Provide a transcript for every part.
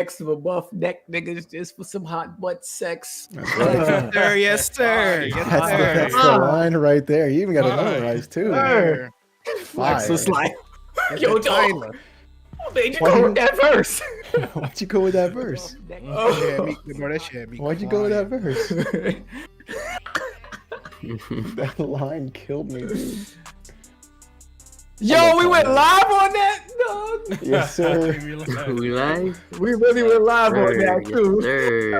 next to a buff neck niggas just for some hot butt sex. That's right. Sir, yes, sir. Yes, That's sir. the line right there. You even got it memorized too. Sir. Flex was Fire. like, It's yo, the dog, Tyler. what made you Why go you- with that verse? Why'd you go with that verse? That shit had me Why'd you go with that crying. verse? That line killed me, dude. Yo, we went live on that, dog. Yes, sir. We live? We really went live on Sir, that too. sir.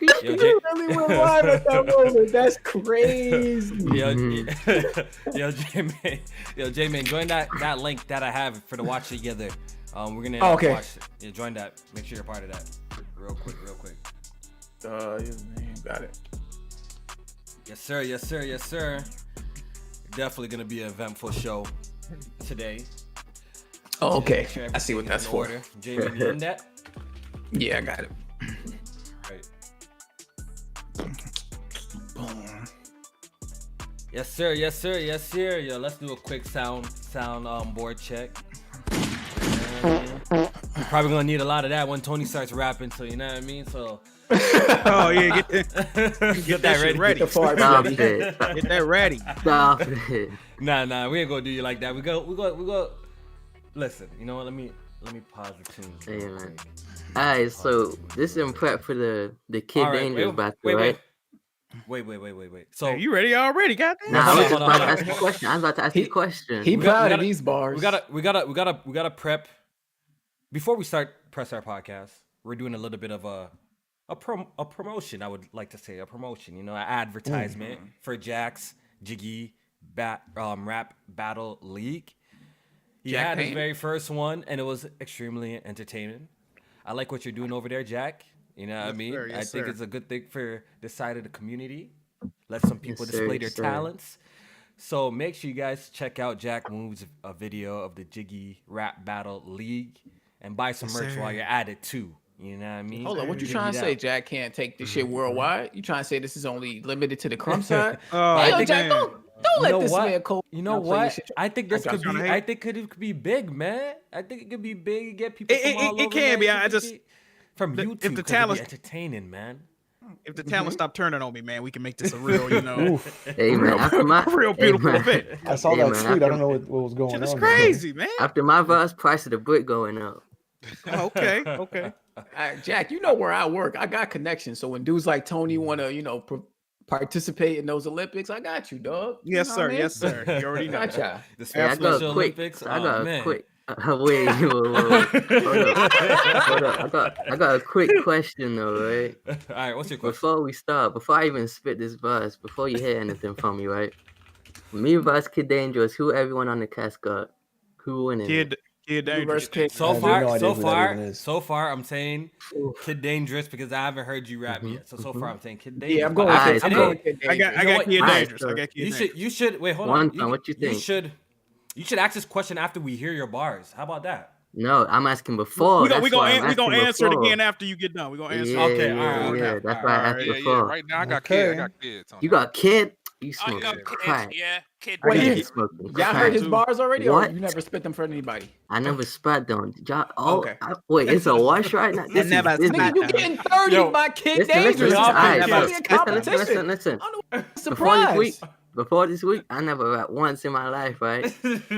Yo, We J- really went live at that moment. That's crazy. yo, J-Man, join that link that I have for the watch together. We're gonna Okay. watch. Yeah, join that. Make sure you're part of that. Real quick. Got it. Yes, sir. Definitely gonna be an eventful show today. Oh, okay. Make sure I see what everything's that's in for. order. Jamie, you in that? Yeah, I got it. Right. Yes, sir. Yo, let's do a quick sound board check. We're probably gonna need a lot of that when Tony starts rapping, so you know what I mean. So Oh yeah, get that shit ready. The fart Stop ready. it. Get that ready. Stop it. Nah, we ain't gonna do you like that. We go. Listen, you know what? Let me pause the tune. Hey, man. Alright, so this is in prep for the Kid All right, Dangerous battle, right? Wait. So Hey, you ready already? Goddamn. Nah, I was just Hold on. about to ask you a question. I was about to ask you a question. He We proud of gotta- these bars. we gotta prep before we start Press Our Podcast. We're doing a little bit of a promotion. I would like to say a promotion. You know, an advertisement for Jack's Jiggy Rap Battle League. He Jack had his Payne? very first one, and it was extremely entertaining. I like what you're doing over there, Jack. You know what I Yes, mean? sir. Yes, I think sir. it's a good thing for this side of the community. Let some people Yes, sir. display their Yes, sir. talents. So make sure you guys check out Jack Moves a video of the Jiggy Rap Battle League and buy some Yes, merch sir. while you're at it too. You know what I mean? Hold on, what you Dig trying it to say? out. Jack can't take this shit worldwide? You trying to say this is only limited to the crumb side? Oh, Hey, yo, think- Jack, don't You let know this what? man cold. You know play your what? shit. I think this I could got be. you. I think it could be big, man. I think it could be big and get people from all It over. can man. be. It I could just- be from if YouTube. the 'cause it'd be talent- entertaining, man. If the talent stop turning on me, man, we can make this a real, you know, Oof. Hey, man, after my real beautiful hey, man. event. I saw Hey, that man, tweet. I don't know what was going Shit on. is there. crazy, man. After my verse, price of the brick going up. Okay. All right, Jack, you know where I work. I got connections. So when dudes like Tony want to, participate in those Olympics, I got you, dog. You Yes, know sir. what I mean? Yes, sir. You already know. Gotcha. The Hey, I got Special a quick. Olympics. I Oh, got a man. quick. Wait, whoa. Hold up. I got a quick question though, right? All right, what's your question? Before we start, before I even spit this verse, before you hear anything from me, right? Me versus Kid Dangerous. Who everyone on the cast got? Who winning? Kid Dangerous. Reverse kick. So I have far, no idea who that even is. so far, I'm saying Oof. Kid Dangerous because I haven't heard you rap yet. So far, I'm saying Kid Dangerous. Yeah, I'm going. But Alright, with so- I'm going with Kid I Dangerous. got what? Kid Alright, Dangerous. so I got Kid Dangerous. You should wait. Hold One on. time, what you think? You should ask this question after we hear your bars. How about that? No, I'm asking before. We That's why I'm gonna asking answer it before. again after you get done. We gonna answer. Yeah, it. Okay, yeah, alright, yeah. okay, That's why I asked alright. Yeah. before. Right now I got Okay. kids. You got Kid? You I smoking got kids. crack? Yeah, kid. Wait, You yeah. smoking Y'all heard his too. bars already, or What? you never spit them for anybody? I never spat down. Okay. Wait, it's a wash right now. This never is, this spat Nigga, you down. getting 30 Yo, by Kid listen, Dangerous. listen, Alright, It's listen, only a competition. listen. I don't know. Before Surprise. this week, I never rapped once in my life, right?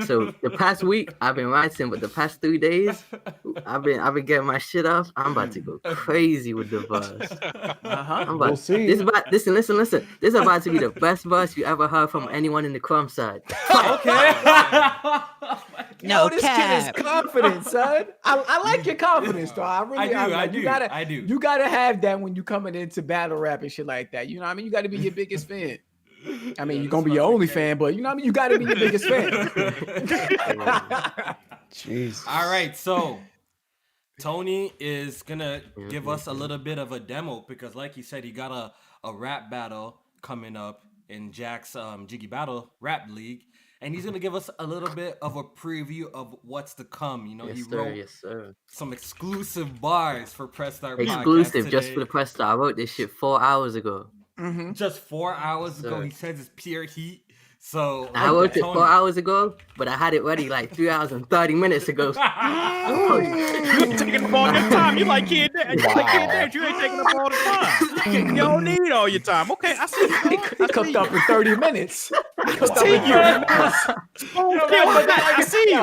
So the past week I've been writing, but the past 3 days I've been getting my shit off. I'm about to go crazy with the verse. Uh-huh. I'm about, We'll see. Listen. This is about to be the best verse you ever heard from anyone in the crumb side. Okay. Yo, this kid is confident, son. I like your confidence, though. I really I like, do. I do. You gotta have that when you coming into battle rap and shit like that. You know what I mean? You gotta be your biggest fan. I mean, you're gonna be your only fan, but you know what I mean? You gotta be your biggest fan. Jeez. All right, so Tony is gonna give us a little bit of a demo because, like you said, he got a rap battle coming up in Jack's Jiggy Battle Rap League, and he's gonna give us a little bit of a preview of what's to come. You know, he wrote Yes, sir. some exclusive bars for Press Start Podcast Exclusive just today. for the press star. I wrote this shit 4 hours ago. Mhm. Just 4 hours ago. Sir. He says it's pure heat. So I wrote it Tony- 4 hours ago, but I had it ready like 3 hours and 30 minutes ago. You taking up all your time. You like Kid Dad. You like Kid Dad. You ain't taking up all the time. You don't need all your time. Okay, I see you. dog. He cooked up in 30 minutes. He cooked up in 30 minutes. I see you.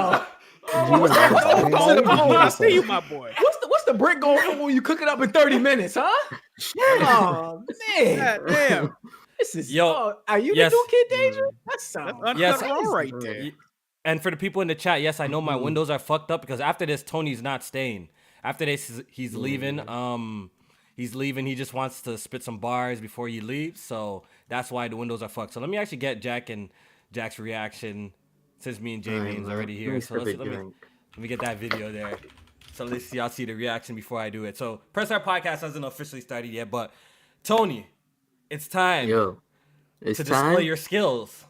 I see you, my boy. What's the brick going for when you cook it up in 30 minutes, huh? Oh man. God damn. This is are you yes. the new Kid Danger? That sounds Yes. Raw right there. And for the people in the chat, yes, I know my windows are fucked up because after this, Tony's not staying. After this, he's leaving. He's leaving. He just wants to spit some bars before he leaves. So that's why the windows are fucked. So let me actually get Jack's reaction since me and J-Main's already here. So let me get that video there. So let's see. Y'all see the reaction before I do it. So Press Start Podcast hasn't officially started yet, but Tony, it's time to display your skills.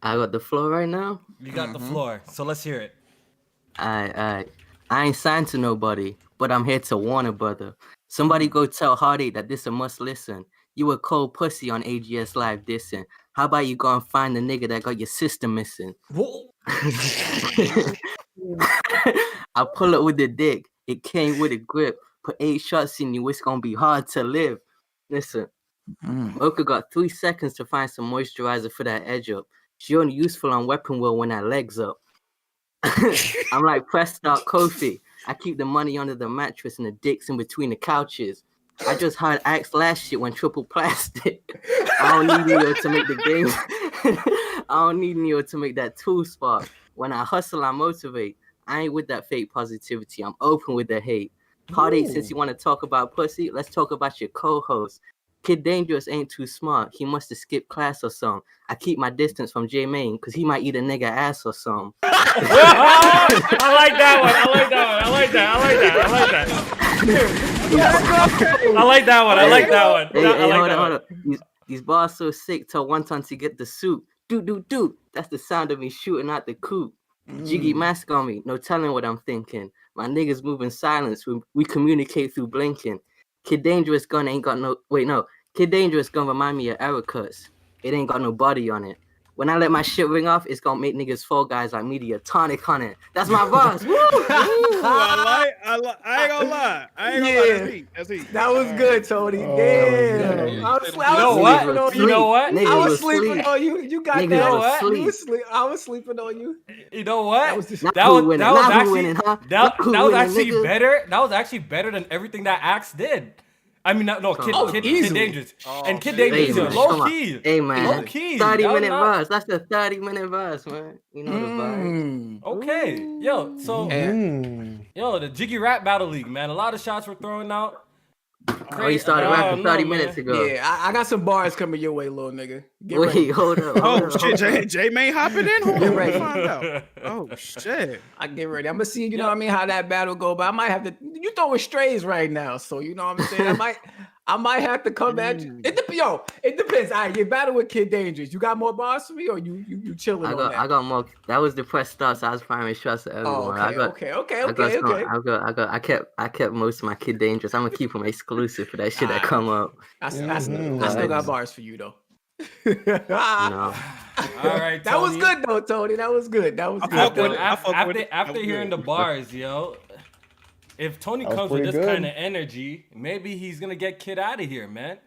I got the floor right now. You got the floor, so let's hear it. I ain't signed to nobody, but I'm here to warn a brother. Somebody go tell Heartache that this a must listen. You a cold pussy on AGS Live dissing. How about you go and find the nigga that got your sister missing? I pull it with the dick. It came with a grip. Put 8 shots in you. It's gonna be hard to live. Listen, Mocha got 3 seconds to find some moisturizer for that edge up. She only useful on weapon wheel when that leg's up. I'm like PressStartKofi. I keep the money under the mattress and the dicks in between the couches. I just heard Axe last shit when triple plastic. I don't need Neo to make the game. I don't need Neo to make that tool spark. When I hustle, I motivate. I ain't with that fake positivity. I'm open with the hate. Heartache, since you want to talk about pussy, let's talk about your co-host. Kid Dangerous ain't too smart. He must have skipped class or something. I keep my distance from J-Main because he might eat a nigga ass or something. I like that one. I like that one. Hey, hold on. These bars so sick. Tell one ton to get the suit. Do. That's the sound of me shooting out the coop. Jiggy mask on me. No telling what I'm thinking. My niggas move in silence. We communicate through blinking. Kid Dangerous gun ain't got no... Wait, no. Kid Dangerous gun remind me of error cuts. It ain't got no body on it. When I let my shit ring off, it's gonna make niggas fall guys like media tonic on it. That's my boss. Woo! I ain't gonna lie. That's heat. That was good, Tony. Damn. I was sleeping on you. You got Niggas that. was I was sleeping on you. You know what? That was actually better. That was actually better than everything that Axe did. I mean, Kid Dangerous. And Kid Dangerous, low key. Hey, man. Low key. 30-minute verse. That's the 30-minute verse, man. You know the vibe. Okay. Yo, so, the Jiggy Rap Battle League, man. A lot of shots were thrown out. You started rapping 30 minutes ago. Yeah, I got some bars coming your way, little nigga. Get Wait, ready. hold up. J-Main hopping in? Hold on, ready. find out. Oh, shit. I get ready. I'm gonna see, you know what I mean, how that battle go, but I might have to. You throwing strays right now, so you know what I'm saying. I might have to come at you. It depends. All right, you battle with Kid Dangerous. You got more bars for me, or you chilling on that? I got more. That was the press start, so I was firing shots at everyone. Okay. I kept most of my Kid Dangerous. I'm gonna keep them exclusive for that shit that come up. I still got bars for you though. No. All right, that was good though, Tony. That was good. After hearing the bars, yo, if Tony comes with this kind of energy, maybe he's gonna get Kid out of here, man.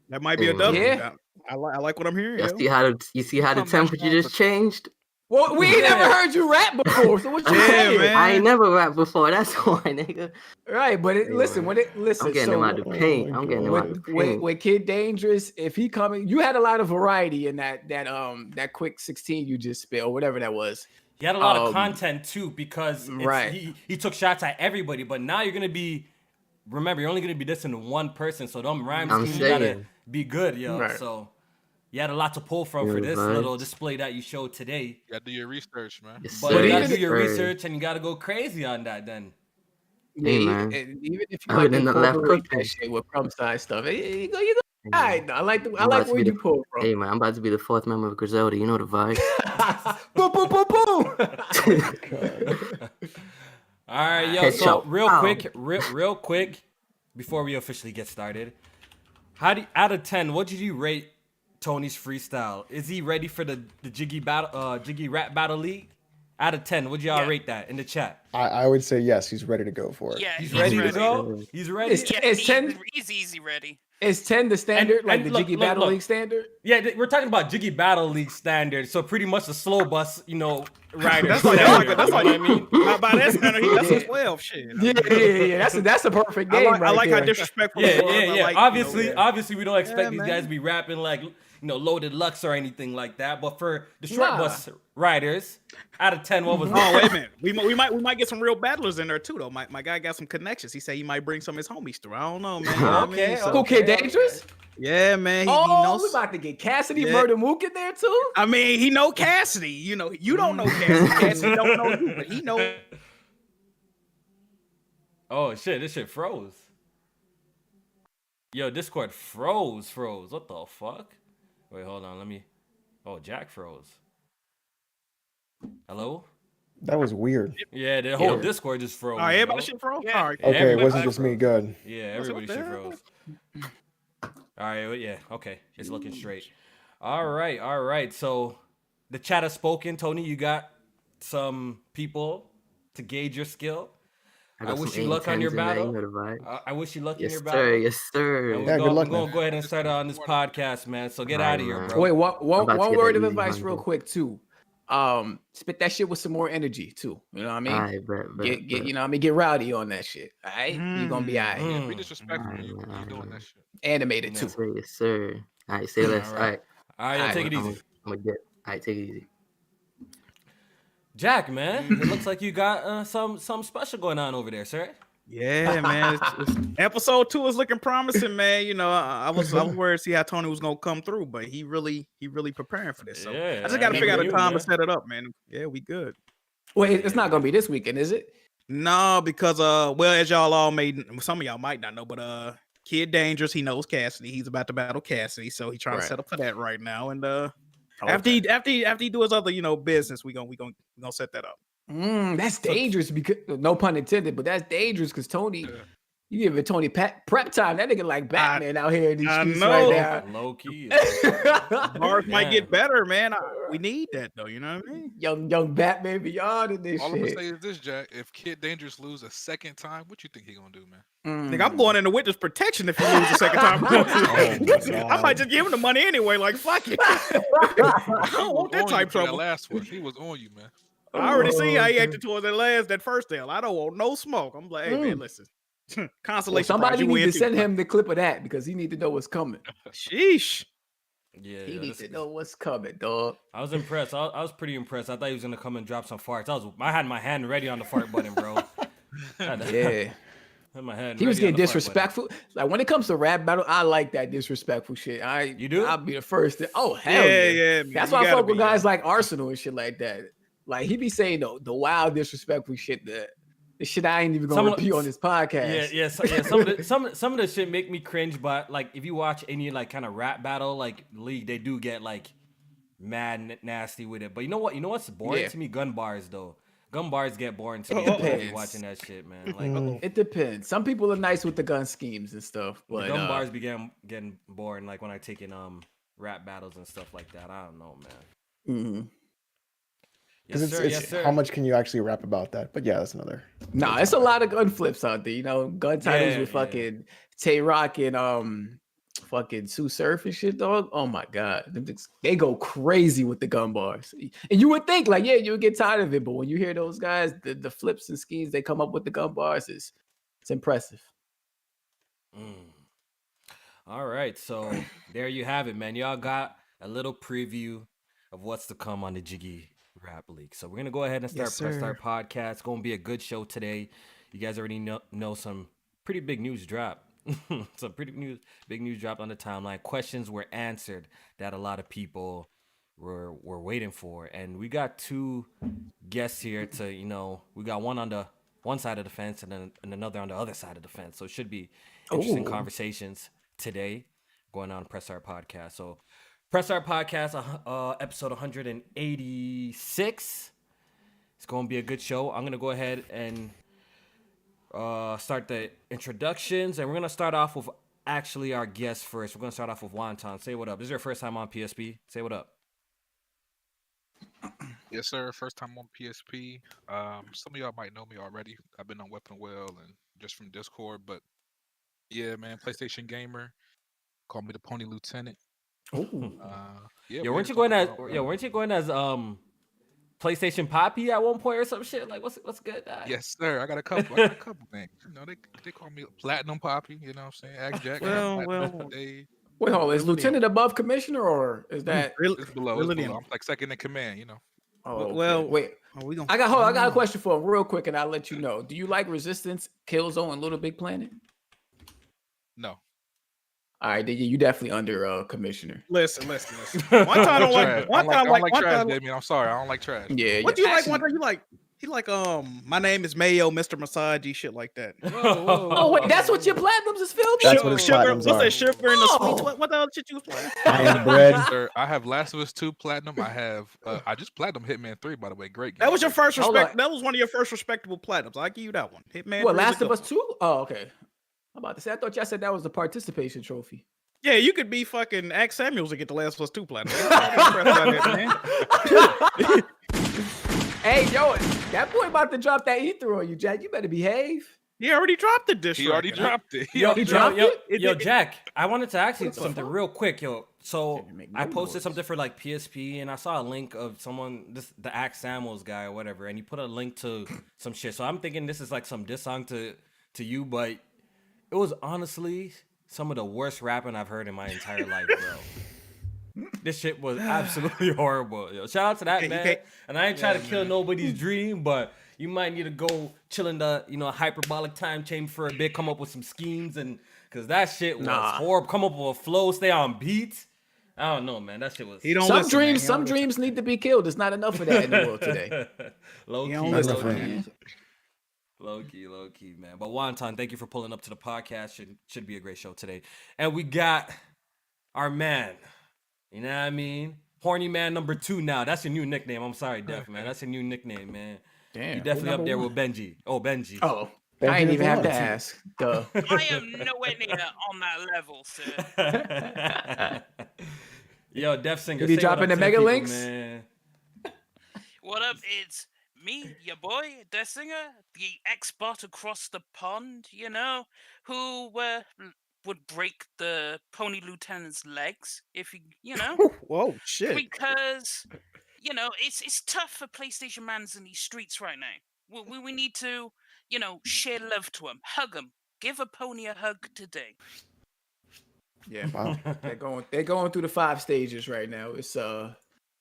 That might be a double. Yeah. I like what I'm hearing. You see how the temperature just changed? Well, we ain't never heard you rap before, so what you saying? Man. I ain't never rapped before. That's why, nigga. Right, but listen. I'm getting him out the paint. With Kid Dangerous, if he coming, you had a lot of variety in that quick 16 you just spit or whatever that was. He had a lot of content too because he took shots at everybody. But now you're only gonna be dissing one person, so them rhymes gotta be good, yo. Right. So you had a lot to pull from for this little display that you showed today. You gotta do your research, man. Yes, But you gotta do your research and you gotta go crazy on that then. Hey, man. Even if you I like wouldn't have left incorporate cooking. that shit with prom size stuff, you go. All right, I like where you pull from. Hey, man, I'm about to be the 4th member of Griselda. You know the vibe. Boom, boom, boom, boom. All right, yo. Headshot. So real quick, before we officially get started, out of 10, what did you rate Tony's freestyle. Is he ready for the Jiggy Rap Battle League? Out of 10, would y'all rate that in the chat? I would say yes. He's ready to go for it. Yeah, He's ready to go. He's ready. It's 10. He's easy ready. Is 10 the standard, And like the look, Jiggy look, Battle look. League standard? Yeah, we're talking about Jiggy Battle League standard, so pretty much the slow bus, rider. That's like you know what I mean? by that standard, that's a 12 shit. Yeah. That's a perfect game. I like how there. disrespectful. Yeah. it was. I like, Obviously, we don't expect these man. guys to be rapping like Loaded Lux or anything like that. But for the short bus riders, out of 10, what was that? Oh wait a minute, we might get some real battlers in there too though. My guy got some connections. He said he might bring some of his homies through. I don't know, man. You know what I mean? So- Cool Kid Dangerous? Yeah, man. He We knows. about to get Cassidy Murder Mook in there too? I mean, he know Cassidy. You don't know Cassidy. Cassidy don't know you, but he know. Oh shit, this shit froze. Yo, Discord froze. What the fuck? Wait, hold on, Oh, Jack froze. Hello? That was weird. Yeah, the whole Discord just froze. All right, everybody bro. shit froze. Yeah. All right. Okay, it Everybody wasn't just me. Good. Yeah, everybody what the shit hell? froze. All right, yeah, okay, it's looking straight. All right. So the chat has spoken. Tony, you got some people to gauge your skill. I got wish some you luck on your 8-10s in there, battle. you know the vibe. I wish you luck in Yes, your sir. battle. Yes, sir. And Yeah, good luck, we're going man. to go ahead and start on this podcast, man. So get out of here, bro. Wait, one about to get word that of easy advice 100. real quick too. Spit that shit with some more energy too. You know what I mean? All right, bet. Get you know what I mean? Get rowdy on that shit. All right? You're gonna be all right. Mm. Be disrespectful. You doing that shit. Animated too. Yes, sir. Yes, sir. All right, say less. All right. All right, yo, take it easy. I'm gonna get. All right, take it easy. Jack, man, it looks like you got some special going on over there, sir. Yeah, man. Episode 2 is looking promising, man. I was worried to see how Tony was gonna come through, but he really preparing for this. So Yeah, I just got to figure out a you, time man. to set it up, man. Yeah, we good. Wait, it's not gonna be this weekend, is it? No, because as y'all all some of y'all might not know, but Kid Dangerous, he knows Cassidy. He's about to battle Cassidy, so he's trying to set up for that right now. And after he do his other business, we gonna set that up. That's dangerous because no pun intended, but that's dangerous because Tony, you give it Tony prep time. That nigga like Batman out here in these streets know. right Low key. Bars might Man. get better, man. We need that though. You know what I mean? young Batman beyond in this All I'm gonna shit. say is this, Jack. If Kid Dangerous lose a second time, what you think he gonna do, man? Nigga, I'm going into witness protection if he loses the second time. I might just give him the money anyway. Like fuck it. I don't want that type That trouble. last one, he was on you, man. I already see how he acted towards that first deal. I don't want no smoke. I'm like, hey man, listen. Well, Consolation. somebody prize, you need win to send too. him the clip of that because he need to know what's coming. Sheesh. Yeah, He yeah, needs this- to know what's coming, dog. I was impressed. I was pretty impressed. I thought he was gonna come and drop some farts. I had my hand ready on the fart button, bro. Yeah. Had my hand He was ready on getting the fart button. disrespectful. Like when it comes to rap battle, I like that disrespectful shit. You do? I'll be the first to. Oh hell Yeah, yeah, yeah, man. That's You why I gotta fuck with be, guys like Arsenal and shit like that. Like he be saying the wild disrespectful shit that the shit I ain't even gonna repeat on this podcast. Yeah. Some of the shit make me cringe. But like, if you watch any like kind of rap battle like league, they do get like mad nasty with it. But you know what? You know what's boring Yeah. to me? Gun bars though. Gun bars get boring to me. It after depends. watching that shit, man. Like It depends. Some people are nice with the gun schemes and stuff, the but gun bars began getting boring. Like when I take in rap battles and stuff like that. I don't know, man. mhm. Yes, Because sir. it's Yes, sir. how much can you actually rap about that? But yeah, that's another. Nah, it's a lot of gun flips out there. You know, gun titles Yeah, with yeah. fucking Tay Rock and fucking Sue Surf and shit, dog. Oh my god, they go crazy with the gun bars. And you would think like, yeah, you would get tired of it, but when you hear those guys, the flips and schemes they come up with the gun bars it's impressive. All right, so there you have it, man. Y'all got a little preview of what's to come on the Jiggy Rap League. So we're gonna go ahead and start Press Start Podcast. It's gonna be a good show today. You guys already know some pretty big news drop. Some big news dropped on the timeline. Questions were answered that a lot of people were waiting for, and we got two guests here to we got one on the one side of the fence and then another on the other side of the fence. So it should be interesting conversations today going on Press Start Podcast. So Press Start Podcast, episode 186. It's going to be a good show. I'm going to go ahead and start the introductions, and we're going to start off with actually our guests first. We're gonna start off with Wonton. Say what up. This is your first time on PSP. Say what up. Yes, sir. First time on PSP. Some of y'all might know me already. I've been on Weapon Well and just from Discord, but yeah, man, PlayStation gamer. Call me the Pony Lieutenant. Yeah, Yo, weren't you going as PlayStation Poppy at one point or some shit? Like, what's good? Yes, sir. I got a couple things. You know, they call me Platinum Poppy. You know what I'm saying? Ask Jack. Wait, hold on. Is Lieutenant above Commissioner, or is that it's below? It's below. I'm like second in command. You know. Oh, okay. Well, wait. I got a question for him real quick, and I'll let you know. Do you like Resistance, Killzone, and Little Big Planet? No. All right, then you definitely under Commissioner. Listen. One time I don't like. One time I don't like trash, baby. I'm sorry, I don't like trash. Yeah. What do you like? One time he like my name is Mayo, Mr. Massaji, shit like that. Whoa. Oh wait, that's what your platinums is filled with. That's what his platinums are. What's that sugar in the sweet? What the other shit you was playing? I am bread. Sir, I have Last of Us 2 Platinum. I have I just Platinum Hitman 3, by the way. Great game. That was your first respect. That was one of your first respectable platinums. I'll give you that one. Hitman. What, Last of Us 2? Oh, okay. I'm about to say, I thought y'all said that was the participation trophy. Yeah, you could be fucking Axe Samuels to get the Last of Us 2 platinum. Hey, yo, that boy about to drop that ether on you, Jack. You better behave. He already dropped the dish. He already dropped it. He dropped it? Yo, Jack, I wanted to ask you something real quick, yo. So I posted something for like PSP, and I saw a link of someone, the Axe Samuels guy or whatever, and he put a link to some shit. So I'm thinking this is like some diss song to you, but it was honestly some of the worst rapping I've heard in my entire life, bro. This shit was absolutely horrible. Yo, shout out to that man. And I ain't trying to kill nobody's dream, but you might need to go chill in the hyperbolic time chamber for a bit, come up with some schemes, and because that shit was horrible. Come up with a flow, stay on beat. I don't know, man. That shit was. Some dreams need to be killed. There's not enough of that in the world today. Low key, man. But Wonton, thank you for pulling up to the podcast. Should be a great show today. And we got our man. You know what I mean? Horny Man number 2 now. That's your new nickname. I'm sorry, Def, man. That's your new nickname, man. Damn. You definitely up there with Benji. Oh, Benji. Oh, I ain't even have to ask. Duh. I am nowhere near on that level, sir. Yo, Def Singer. You be dropping the mega links? Man. What up? It's me, your boy, Death Singer, the expert across the pond, who would break the Pony Lieutenant's legs if he, Whoa, shit. Because, it's tough for PlayStation mans in these streets right now. We need to, share love to him, hug him, give a pony a hug today. Yeah, wow. They're going through the 5 stages right now.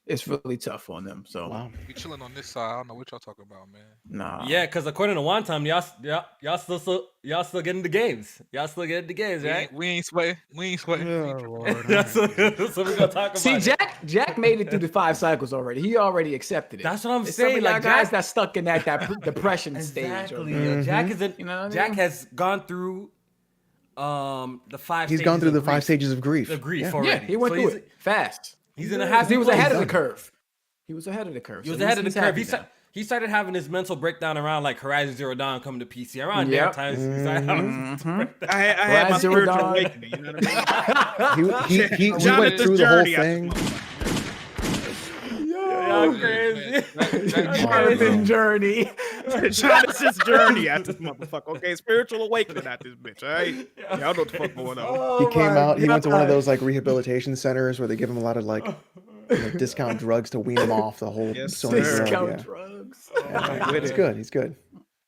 It's really tough on them. So we chilling on this side. I don't know what y'all talking about, man. Nah. Yeah, because according to Wonton, y'all still getting the games. Y'all still getting the games, right? We ain't sweating. Oh, Lord. That's what we're gonna talk about. See, Jack made it through the 5 cycles already. He already accepted it. That's what I'm it's saying. Some of y'all guys that stuck in that depression stage. Exactly. Jack is in. Jack has gone through the 5. He's gone through the 5 stages of grief. The grief already. Yeah, he went through it fast. He's in a happy. He was ahead of the curve. He was ahead of the curve. He started having his mental breakdown around like Horizon Zero Dawn coming to PC. Around that time, he started having I had my spiritual awakening. You know what I mean? He went through the whole thing. Y'all crazy. Jonathan's journey. Jonathan's journey at this motherfucker. Okay, spiritual awakening at this bitch. All right, y'all know what the fuck going on. He came out. He went to one of those like rehabilitation centers where they give him a lot of like discount drugs to wean him off the whole. Discount drugs. He's good. He's good.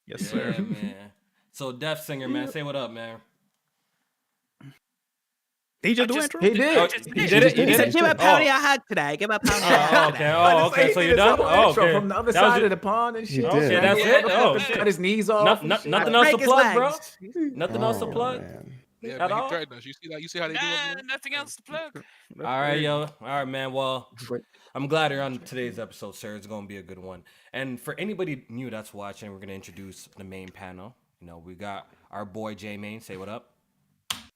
Yes, sir. Yeah, man. So, Def Singer, man, say what up, man. He just do intro? He did. He did it. He said, "Give a pony a hug today. Give a pony a hug." Okay. So you done? Oh, okay. From the other side of the pond and shit. Okay, that's it. Oh, cut his knees off. Nothing else to plug, bro. Nothing else to plug. Yeah, At man, all? you see that? You see how they do it? Nothing else to plug. All right, yo. All right, man. Well, I'm glad you're on today's episode, sir. It's gonna be a good one. And for anybody new that's watching, we're gonna introduce the main panel. We got our boy J Main. Say what up.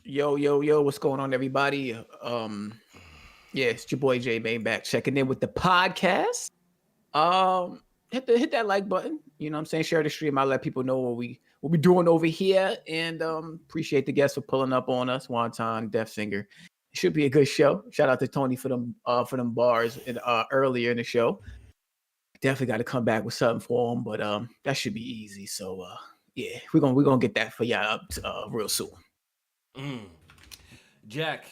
Yo, what's going on, everybody? It's your boy J Main back checking in with the podcast. Hit that like button. You know what I'm saying? Share the stream. I'll let people know we'll be doing over here. And appreciate the guests for pulling up on us. Wonton, Death Singer. It should be a good show. Shout out to Tony for them bars earlier in the show. Definitely got to come back with something for him, but that should be easy. So yeah, we're gonna get that for y'all up real soon. Jack.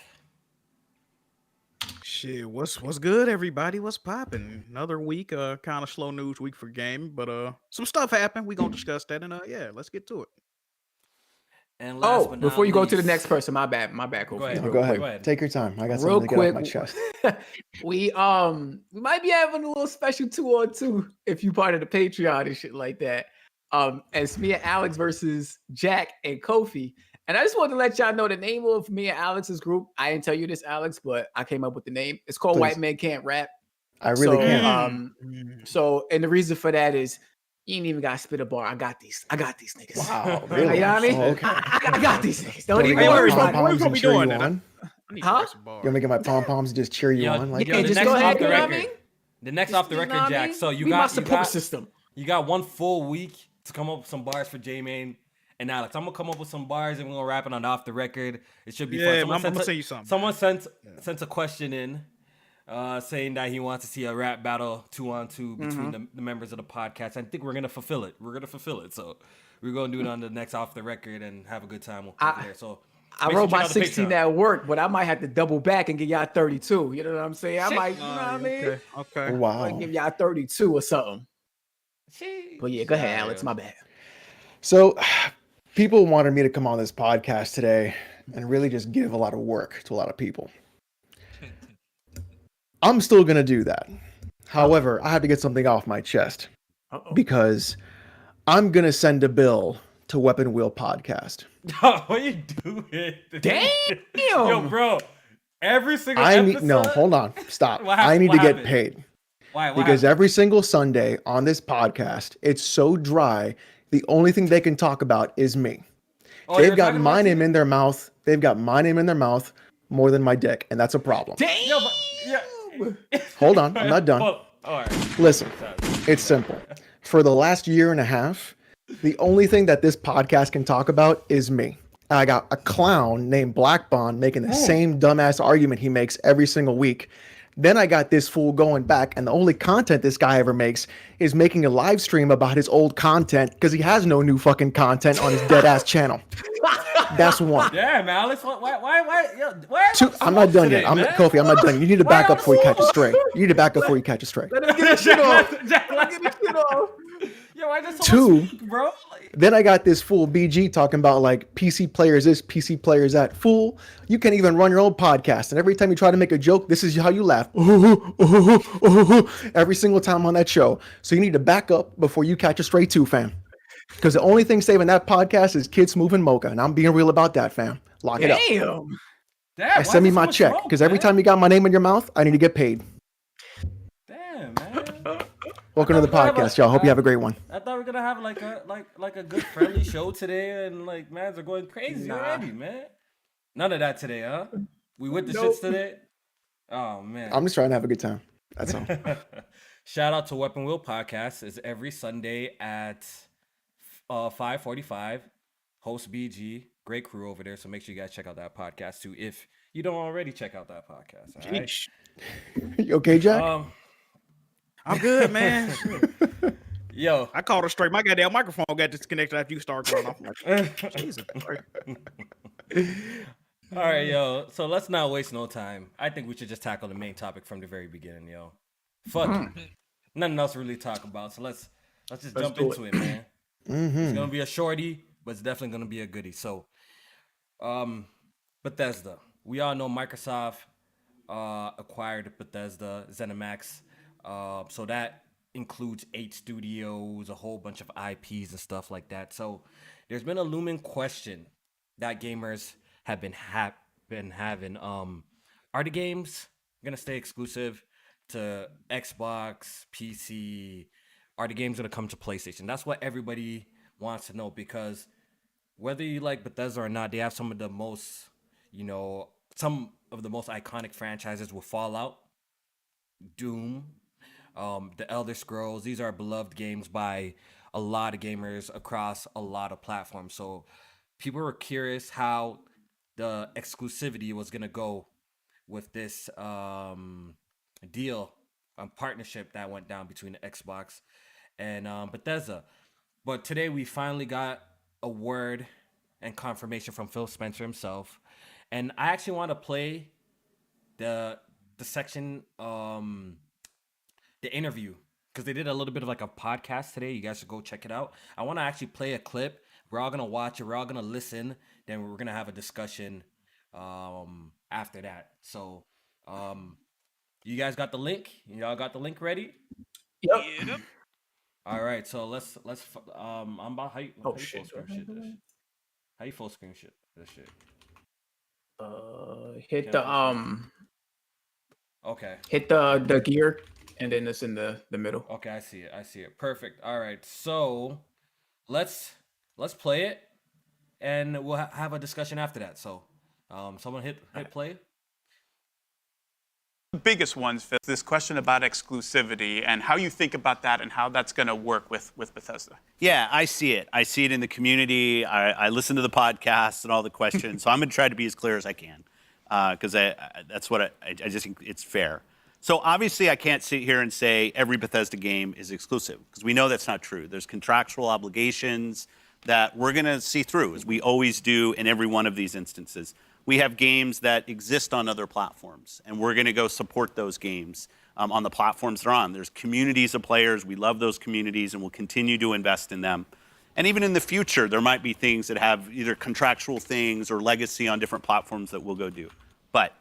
Shit, what's good, everybody? What's popping? Another week, kind of slow news week for gaming, but some stuff happened. We gonna discuss that, and yeah, let's get to it. And last but not before you go to the least- next person, my bad. Go ahead. No, go ahead. Take your time. I got Real something to quick, get off my chest. we might be having a little special 2-on-2 if you part of the Patreon and shit like that. It's me and Alex versus Jack and Kofi. And I just wanted to let y'all know the name of me and Alex's group. I didn't tell you this, Alex, but I came up with the name. It's called Please. White Men Can't Rap. I really can't. And the reason for that is you ain't even got to spit a bar. I got these niggas. Wow, You really? know what I mean? Oh, okay. I got these niggas. Don't You even want worry me to about get it. my pom-poms and be cheer doing you it? on? I need Huh? to some bars. You want me to get my pom-poms and just cheer you on? Like, Yeah, the just next go off ahead. the You know what I record. mean? The next off the You know record, what I Jack. mean? So you Be my got support system. You got 1 full week to come up with some bars for J-Main and Alex. I'm gonna come up with some bars and we're gonna wrap it on the off the record. It should be Yeah, fun. I'm gonna send you something. Someone sent a question in, saying that he wants to see a rap battle 2-on-2 between the members of the podcast. I think we're gonna fulfill it. So we're gonna do it on the next off the record and have a good time over there. So I make sure wrote you check my out the 16 Patreon. at work, but I might have to double back and give y'all 32. You know what I'm saying? I might, you know what I mean? Okay. I wow. might give y'all 32 or something. But yeah, go ahead, Alex. My bad. So, people wanted me to come on this podcast today and really just give a lot of work to a lot of people. I'm still going to do that. However, I have to get something off my chest because I'm going to send a bill to Weapon Wheel Podcast. What you doing? Damn! Yo, bro. Every single episode. No, hold on. Stop. What I need what to get happened? paid. Why? Because every single Sunday on this podcast, it's so dry. The only thing they can talk about is me. They've got my name in their mouth. They've got my name in their mouth more than my dick, and that's a problem. Damn! Hold on, I'm not done. All right. Listen, it's simple. For the last year and a half, the only thing that this podcast can talk about is me. I got a clown named Black Bond making the same dumbass argument he makes every single week. Then I got this fool going back, and the only content this guy ever makes is making a live stream about his old content because he has no new fucking content on his dead ass channel. That's one. Damn, Alex. Why? Two, I'm not done yet. Kofi, I'm not done. You need to back up before you catch a stray. You need to back up before you catch a stray. Let him get his shit off. Let him get his shit off. Yo, why just Two. bro? Then I got this fool BG talking about like PC players this, PC players that. Fool, you can't even run your own podcast. And every time you try to make a joke, this is how you laugh. Every single time on that show. So you need to back up before you catch a stray too, fam. Because the only thing saving that podcast is Kid Smooth and Mocha. And I'm being real about that, fam. Lock it up. Damn. And send me my check. Because every time you got my name in your mouth, I need to get paid. Damn, man. Welcome to the podcast, y'all. Hope you have a great one. I thought we were gonna have like a good friendly show today, and like mans are going crazy already, man. None of that today, huh? We with the shits today. Oh man. I'm just trying to have a good time. That's all. Shout out to Weapon Wheel Podcast. It's every Sunday at 5:45. Host BG, great crew over there. So make sure you guys check out that podcast too. If you don't already check out that podcast, all right? You okay, Jack? I'm good, man. Yo, I called her straight. My goddamn microphone got disconnected after you started going off. Like, Jesus. All right, yo. So let's not waste no time. I think we should just tackle the main topic from the very beginning, yo. Fuck it. Nothing else to really talk about. So let's just jump into it, man. It's gonna be a shorty, but it's definitely gonna be a goodie. So, Bethesda. We all know Microsoft acquired Bethesda, ZeniMax. So that includes 8 studios, a whole bunch of IPs and stuff like that. So there's been a looming question that gamers have been having. Are the games gonna stay exclusive to Xbox, PC? Are the games gonna come to PlayStation? That's what everybody wants to know, because whether you like Bethesda or not, they have some of the most, some of the most iconic franchises with Fallout, Doom, The Elder Scrolls. These are beloved games by a lot of gamers across a lot of platforms. So people were curious how the exclusivity was gonna go with this deal, partnership that went down between Xbox and Bethesda. But today we finally got a word and confirmation from Phil Spencer himself, and I actually want to play the section, the interview, because they did a little bit of like a podcast today. You guys should go check it out. I want to actually play a clip. We're all gonna watch it. We're all gonna listen. Then we're gonna have a discussion after that. So you guys got the link? Y'all got the link ready? Yep. All right. So let's I'm about how you Oh, full shit. screen shit this. How you full screen shit this shit? Hit Yeah, the Okay. hit the gear, and then it's in the middle. Okay, I see it. Perfect. All right. So let's play it, and we'll have a discussion after that. So someone hit play. The biggest ones, Phil, this question about exclusivity and how you think about that and how that's going to work with Bethesda. Yeah, I see it. I see it in the community. I listen to the podcasts and all the questions. So I'm going to try to be as clear as I can because that's what I just think it's fair. So obviously I can't sit here and say every Bethesda game is exclusive because we know that's not true. There's contractual obligations that we're going to see through, as we always do in every one of these instances. We have games that exist on other platforms, and we're going to go support those games on the platforms they're on. There's communities of players. We love those communities, and we'll continue to invest in them. And even in the future, there might be things that have either contractual things or legacy on different platforms that we'll go do. But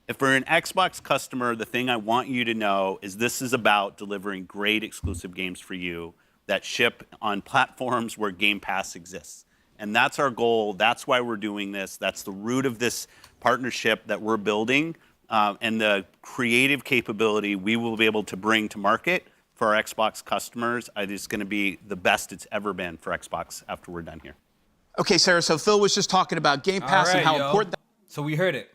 if we're an Xbox customer, the thing I want you to know is this is about delivering great exclusive games for you that ship on platforms where Game Pass exists. And that's our goal. That's why we're doing this. That's the root of this partnership that we're building and the creative capability we will be able to bring to market for our Xbox customers. It's going to be the best it's ever been for Xbox after we're done here. Okay, Sarah, so Phil was just talking about Game Pass and how important that. So we heard it.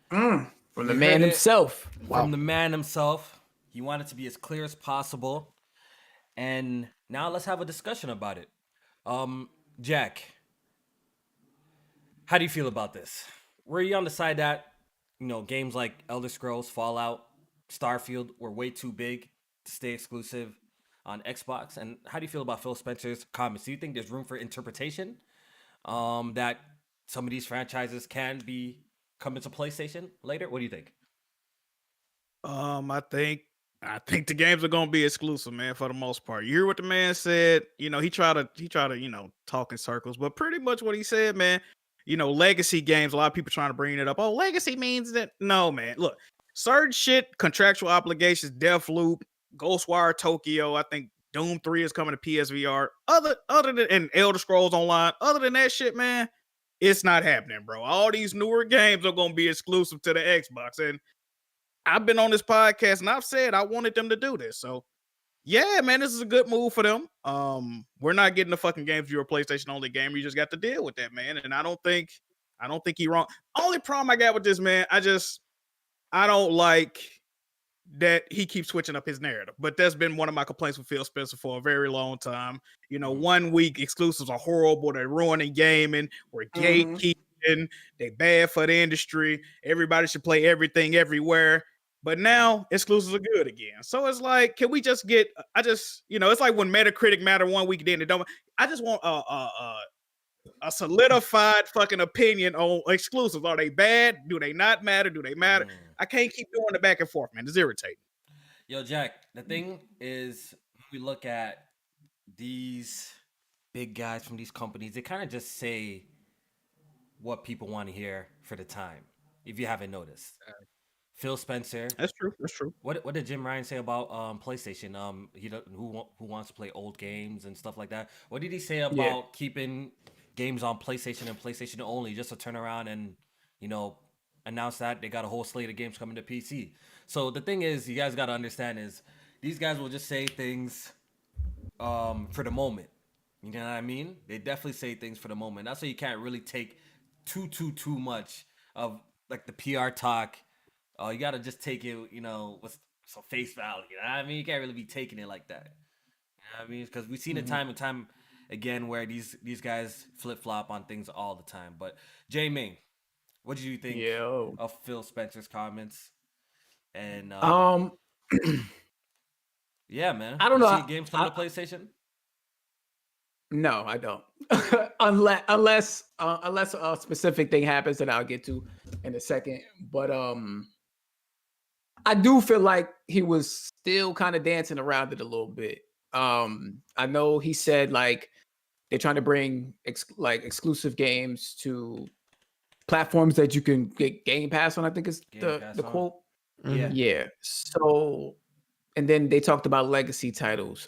From the man himself. From the man himself. He wanted to be as clear as possible. And now let's have a discussion about it. Jack, how do you feel about this? Were you on the side that, games like Elder Scrolls, Fallout, Starfield were way too big to stay exclusive on Xbox? And how do you feel about Phil Spencer's comments? Do you think there's room for interpretation that some of these franchises can come into PlayStation later? What do you think? I think the games are gonna be exclusive, man, for the most part. You hear what the man said. He tried to talk in circles, but pretty much what he said, man. Legacy games. A lot of people trying to bring it up. Oh, legacy means that. No, man. Look, certain shit, contractual obligations, Deathloop, Ghostwire Tokyo. I think Doom 3 is coming to PSVR. Other than and Elder Scrolls Online. Other than that shit, man, it's not happening, bro. All these newer games are gonna be exclusive to the Xbox, and I've been on this podcast and I've said I wanted them to do this. So yeah, man, this is a good move for them. We're not getting the fucking game if you're a PlayStation only gamer. You just got to deal with that, man. And I don't think he wrong. Only problem I got with this, man, I don't like that he keeps switching up his narrative. But that's been one of my complaints with Phil Spencer for a very long time. 1 week exclusives are horrible. They're ruining gaming. We're gatekeeping. They bad for the industry. Everybody should play everything everywhere. But now exclusives are good again. So it's like, can we just get? It's like when Metacritic matter 1 week, then it don't. I just want a solidified fucking opinion on exclusives. Are they bad? Do they not matter? Do they matter? I can't keep doing the back and forth, man. It's irritating. Yo, Jack, the thing is, when we look at these big guys from these companies, they kind of just say what people want to hear for the time, if you haven't noticed. Phil Spencer. That's true. What did Jim Ryan say about PlayStation? Who wants to play old games and stuff like that? What did he say about keeping games on PlayStation and PlayStation only, just to turn around and announce that they got a whole slate of games coming to PC? So the thing is, you guys got to understand is these guys will just say things for the moment. You know what I mean? They definitely say things for the moment. That's why you can't really take too much of like the PR talk. You gotta just take it, with some face value. You know what I mean? You can't really be taking it like that. You I mean, because we've seen it time and time again where these guys flip flop on things all the time. But J Ming, what did you think Yo. of Phil Spencer's comments? And yeah, man, I don't you know. see games coming to PlayStation? No, I don't. unless a specific thing happens that I'll get to in a second. But I do feel like he was still kind of dancing around it a little bit. I know he said like they're trying to bring exclusive games to platforms that you can get Game Pass on. I think is the quote. Yeah. Yeah. So, and then they talked about legacy titles.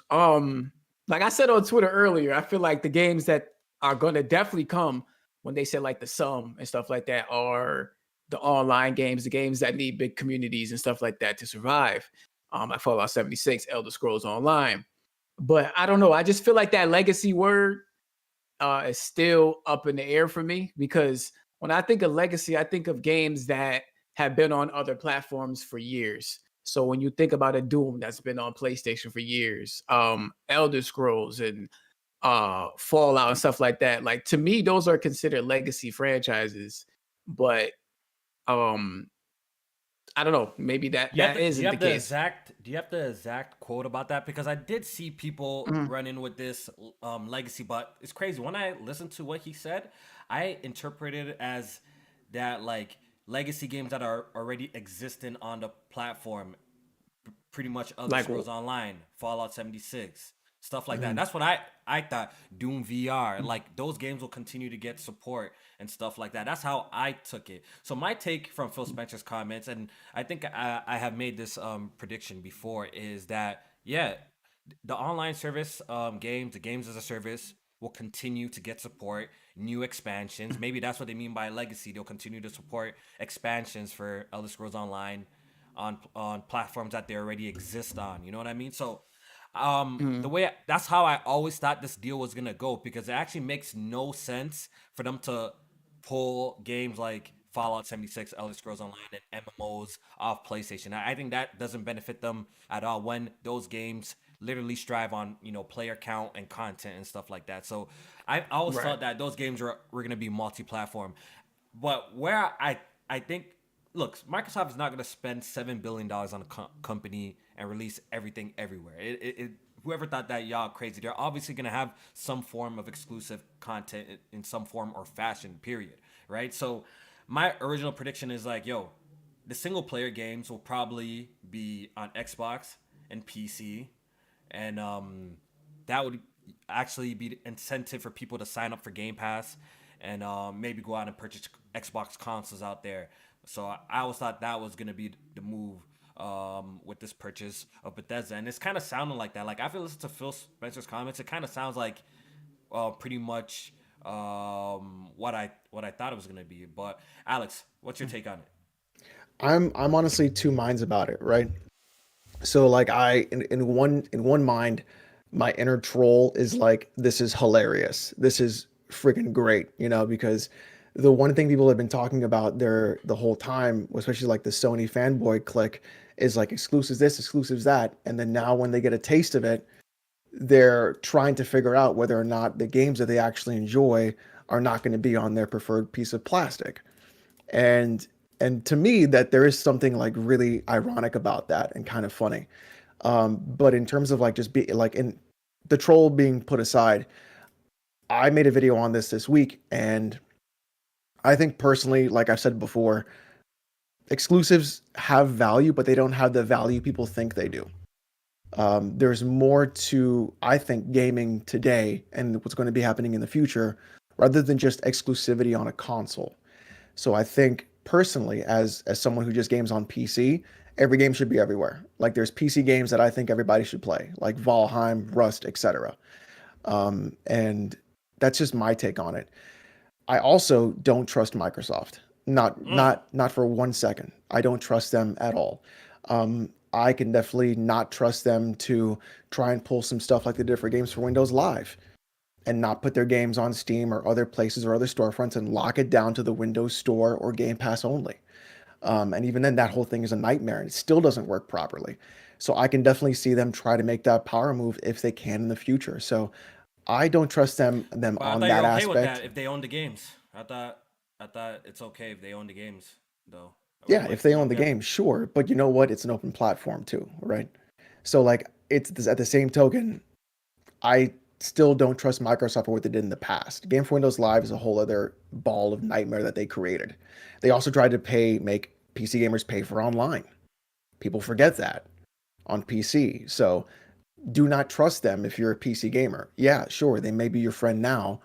Like I said on Twitter earlier, I feel like the games that are going to definitely come when they said like the Sum and stuff like that are the online games, the games that need big communities and stuff like that to survive. Like Fallout 76, Elder Scrolls Online. But I don't know. I just feel like that legacy word is still up in the air for me, because when I think of legacy, I think of games that have been on other platforms for years. So when you think about a Doom that's been on PlayStation for years, Elder Scrolls and Fallout and stuff like that, like to me, those are considered legacy franchises. But I don't know, maybe that isn't the case. Do you have the exact quote about that? Because I did see people run in with this legacy, but it's crazy. When I listened to what he said, I interpreted it as that like legacy games that are already existing on the platform, pretty much Elder Scrolls Online, Fallout 76, stuff like that. That's what I thought. Doom VR, like those games will continue to get support and stuff like that. That's how I took it. So my take from Phil Spencer's comments, and I think I have made this prediction before, is that the online service games, the games as a service, will continue to get support, new expansions. Maybe that's what they mean by legacy. They'll continue to support expansions for Elder Scrolls Online on platforms that they already exist on. You know what I mean? So that's how I always thought this deal was gonna go, because it actually makes no sense for them to pull games like Fallout 76, Elder Scrolls Online, and MMOs off PlayStation. I think that doesn't benefit them at all when those games literally strive on, player count and content and stuff like that. So I always thought that those games were going to be multi-platform. But where I think, look, Microsoft is not going to spend $7 billion on a company and release everything everywhere. Whoever thought that, y'all crazy. They're obviously going to have some form of exclusive content in some form or fashion, period, right? So my original prediction is like, the single player games will probably be on Xbox and PC, and that would actually be the incentive for people to sign up for Game Pass and maybe go out and purchase Xbox consoles out there. So I always thought that was going to be the move with this purchase of Bethesda, and it's kind of sounding like that. Like, after listening to Phil Spencer's comments, it kind of sounds like pretty much what I thought it was going to be. But Alex, what's your take on it? I'm honestly two minds about it, right? So like in one mind, my inner troll is like, this is hilarious. This is freaking great, because the one thing people have been talking about the whole time, especially like the Sony fanboy clique, is like exclusives this, exclusives that. And then now when they get a taste of it, they're trying to figure out whether or not the games that they actually enjoy are not going to be on their preferred piece of plastic. And to me, that there is something like really ironic about that and kind of funny. But in terms of like just be like, in the troll being put aside, I made a video on this week, and I think personally, like I've said before, exclusives have value, but they don't have the value people think they do. There's more to, I think, gaming today and what's going to be happening in the future, rather than just exclusivity on a console. So I think personally, as someone who just games on PC, every game should be everywhere. Like, there's PC games that I think everybody should play, like Valheim, Rust, etc. And that's just my take on it. I also don't trust Microsoft. Not for 1 second. I don't trust them at all. I can definitely not trust them to try and pull some stuff like they did for Games for Windows Live and not put their games on Steam or other places or other storefronts and lock it down to the Windows Store or Game Pass only. And even then, that whole thing is a nightmare, and it still doesn't work properly. So I can definitely see them try to make that power move if they can in the future. So I don't trust them But I on thought that you're okay with aspect. that if they own the games. I thought it's okay if they own the games, though. Yeah, if they own the game, sure. But you know what? It's an open platform too, right? So like it's at the same token, I still don't trust Microsoft for what they did in the past. Game for Windows Live is a whole other ball of nightmare that they created. They also tried to make PC gamers pay for online. People forget that on PC. So do not trust them if you're a PC gamer. Yeah, sure, they may be your friend now,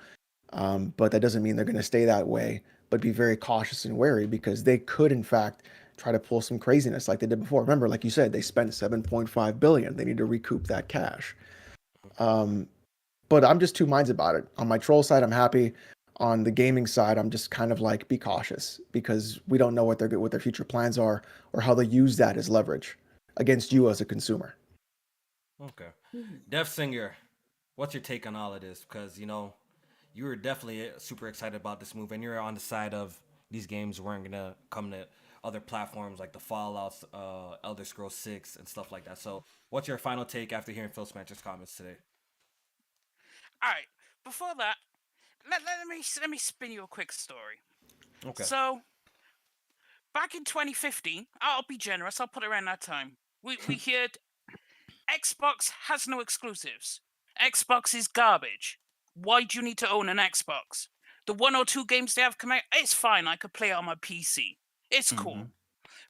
but that doesn't mean they're going to stay that way. But be very cautious and wary because they could, in fact, try to pull some craziness like they did before. Remember, like you said, they spent 7.5 billion. They need to recoup that cash. But I'm just two minds about it. On my troll side, I'm happy. On the gaming side, I'm just kind of like, be cautious because we don't know what their future plans are or how they use that as leverage against you as a consumer. Okay. Dev Singer, what's your take on all of this? Because, you were definitely super excited about this move, and you're on the side of these games weren't going to come to other platforms like the Fallouts, Elder Scrolls 6, and stuff like that. So what's your final take after hearing Phil Spencer's comments today? All right. Before that, let me spin you a quick story. Okay. So, back in 2015, I'll be generous. I'll put it around that time. We heard Xbox has no exclusives. Xbox is garbage. Why do you need to own an Xbox? The 1 or 2 games they have come out, it's fine. I could play it on my PC. It's cool.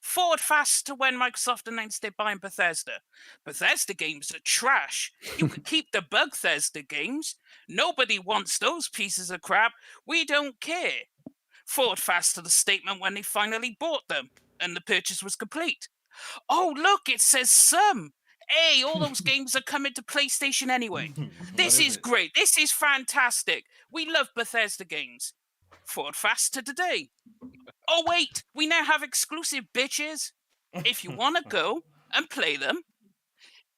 Forward fast to when Microsoft announced they're buying Bethesda. Bethesda games are trash. You could keep the Bethesda games. Nobody wants those pieces of crap. We don't care. Forward fast to the statement when they finally bought them and the purchase was complete. Oh, look, it says some. Hey, all those games are coming to PlayStation anyway. This is great. This is fantastic. We love Bethesda games. Forward fast to today. Oh, wait, we now have exclusive bitches. If you want to go and play them,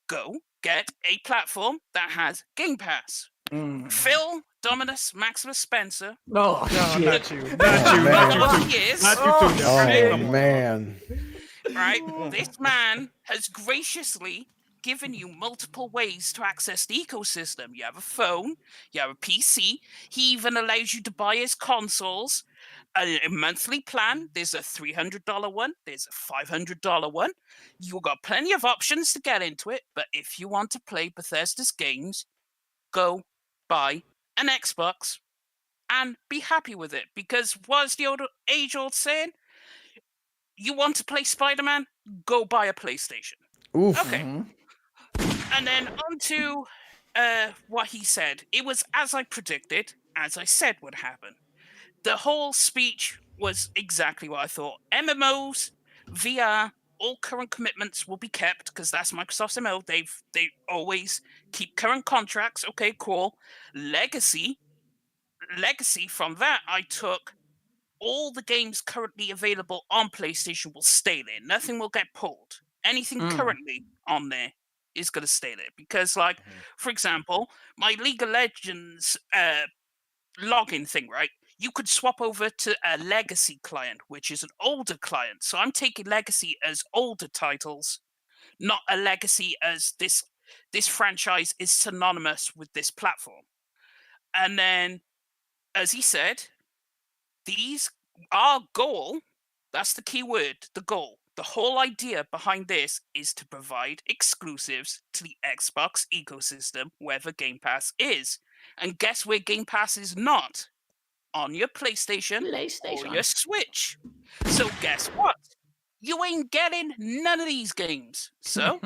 go get a platform that has Game Pass. Phil, Dominus, Maximus Spencer. No, Not you. Oh, man. Right? This man has graciously given you multiple ways to access the ecosystem. You have a phone, you have a PC. He even allows you to buy his consoles. A monthly plan. There's a $300 one. There's a $500 one. You've got plenty of options to get into it. But if you want to play Bethesda's games, go buy an Xbox and be happy with it. Because what's the age-old saying? You want to play Spider-Man? Go buy a PlayStation. Oof. Okay. And then on to what he said. It was as I predicted, as I said would happen. The whole speech was exactly what I thought. MMOs, VR, all current commitments will be kept because that's Microsoft's MO. They always keep current contracts. Okay, cool. Legacy from that, I took all the games currently available on PlayStation will stay there. Nothing will get pulled. Anything currently on there is going to stay there because, for example, my League of Legends login thing, right? You could swap over to a legacy client, which is an older client. So I'm taking legacy as older titles, not a legacy as this franchise is synonymous with this platform. And then, as he said, our goal, that's the key word, the goal. The whole idea behind this is to provide exclusives to the Xbox ecosystem, wherever Game Pass is. And guess where Game Pass is not? On your PlayStation or your Switch. So guess what? You ain't getting none of these games. So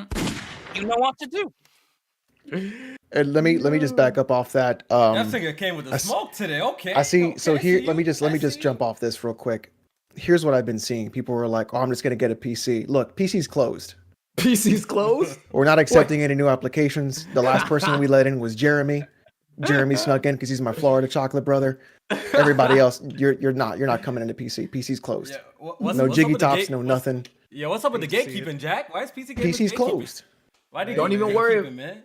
you know what to do. And let me just back up off that. That singer came with the smoke today. Okay. I see. Okay, So here, let me I just jump off this real quick. Here's what I've been seeing. People were like, "Oh, I'm just gonna get a PC." Look, PC's closed. PC's closed? We're not accepting any new applications. The last person we let in was Jeremy. Jeremy snuck in because he's my Florida chocolate brother. Everybody else, you're not coming into PC. PC's closed. Yeah, No Jiggy Tops, no nothing. Yeah, what's up with the gatekeeping, Jack? Why is PC PC's closed. Why did Don't even worry, man?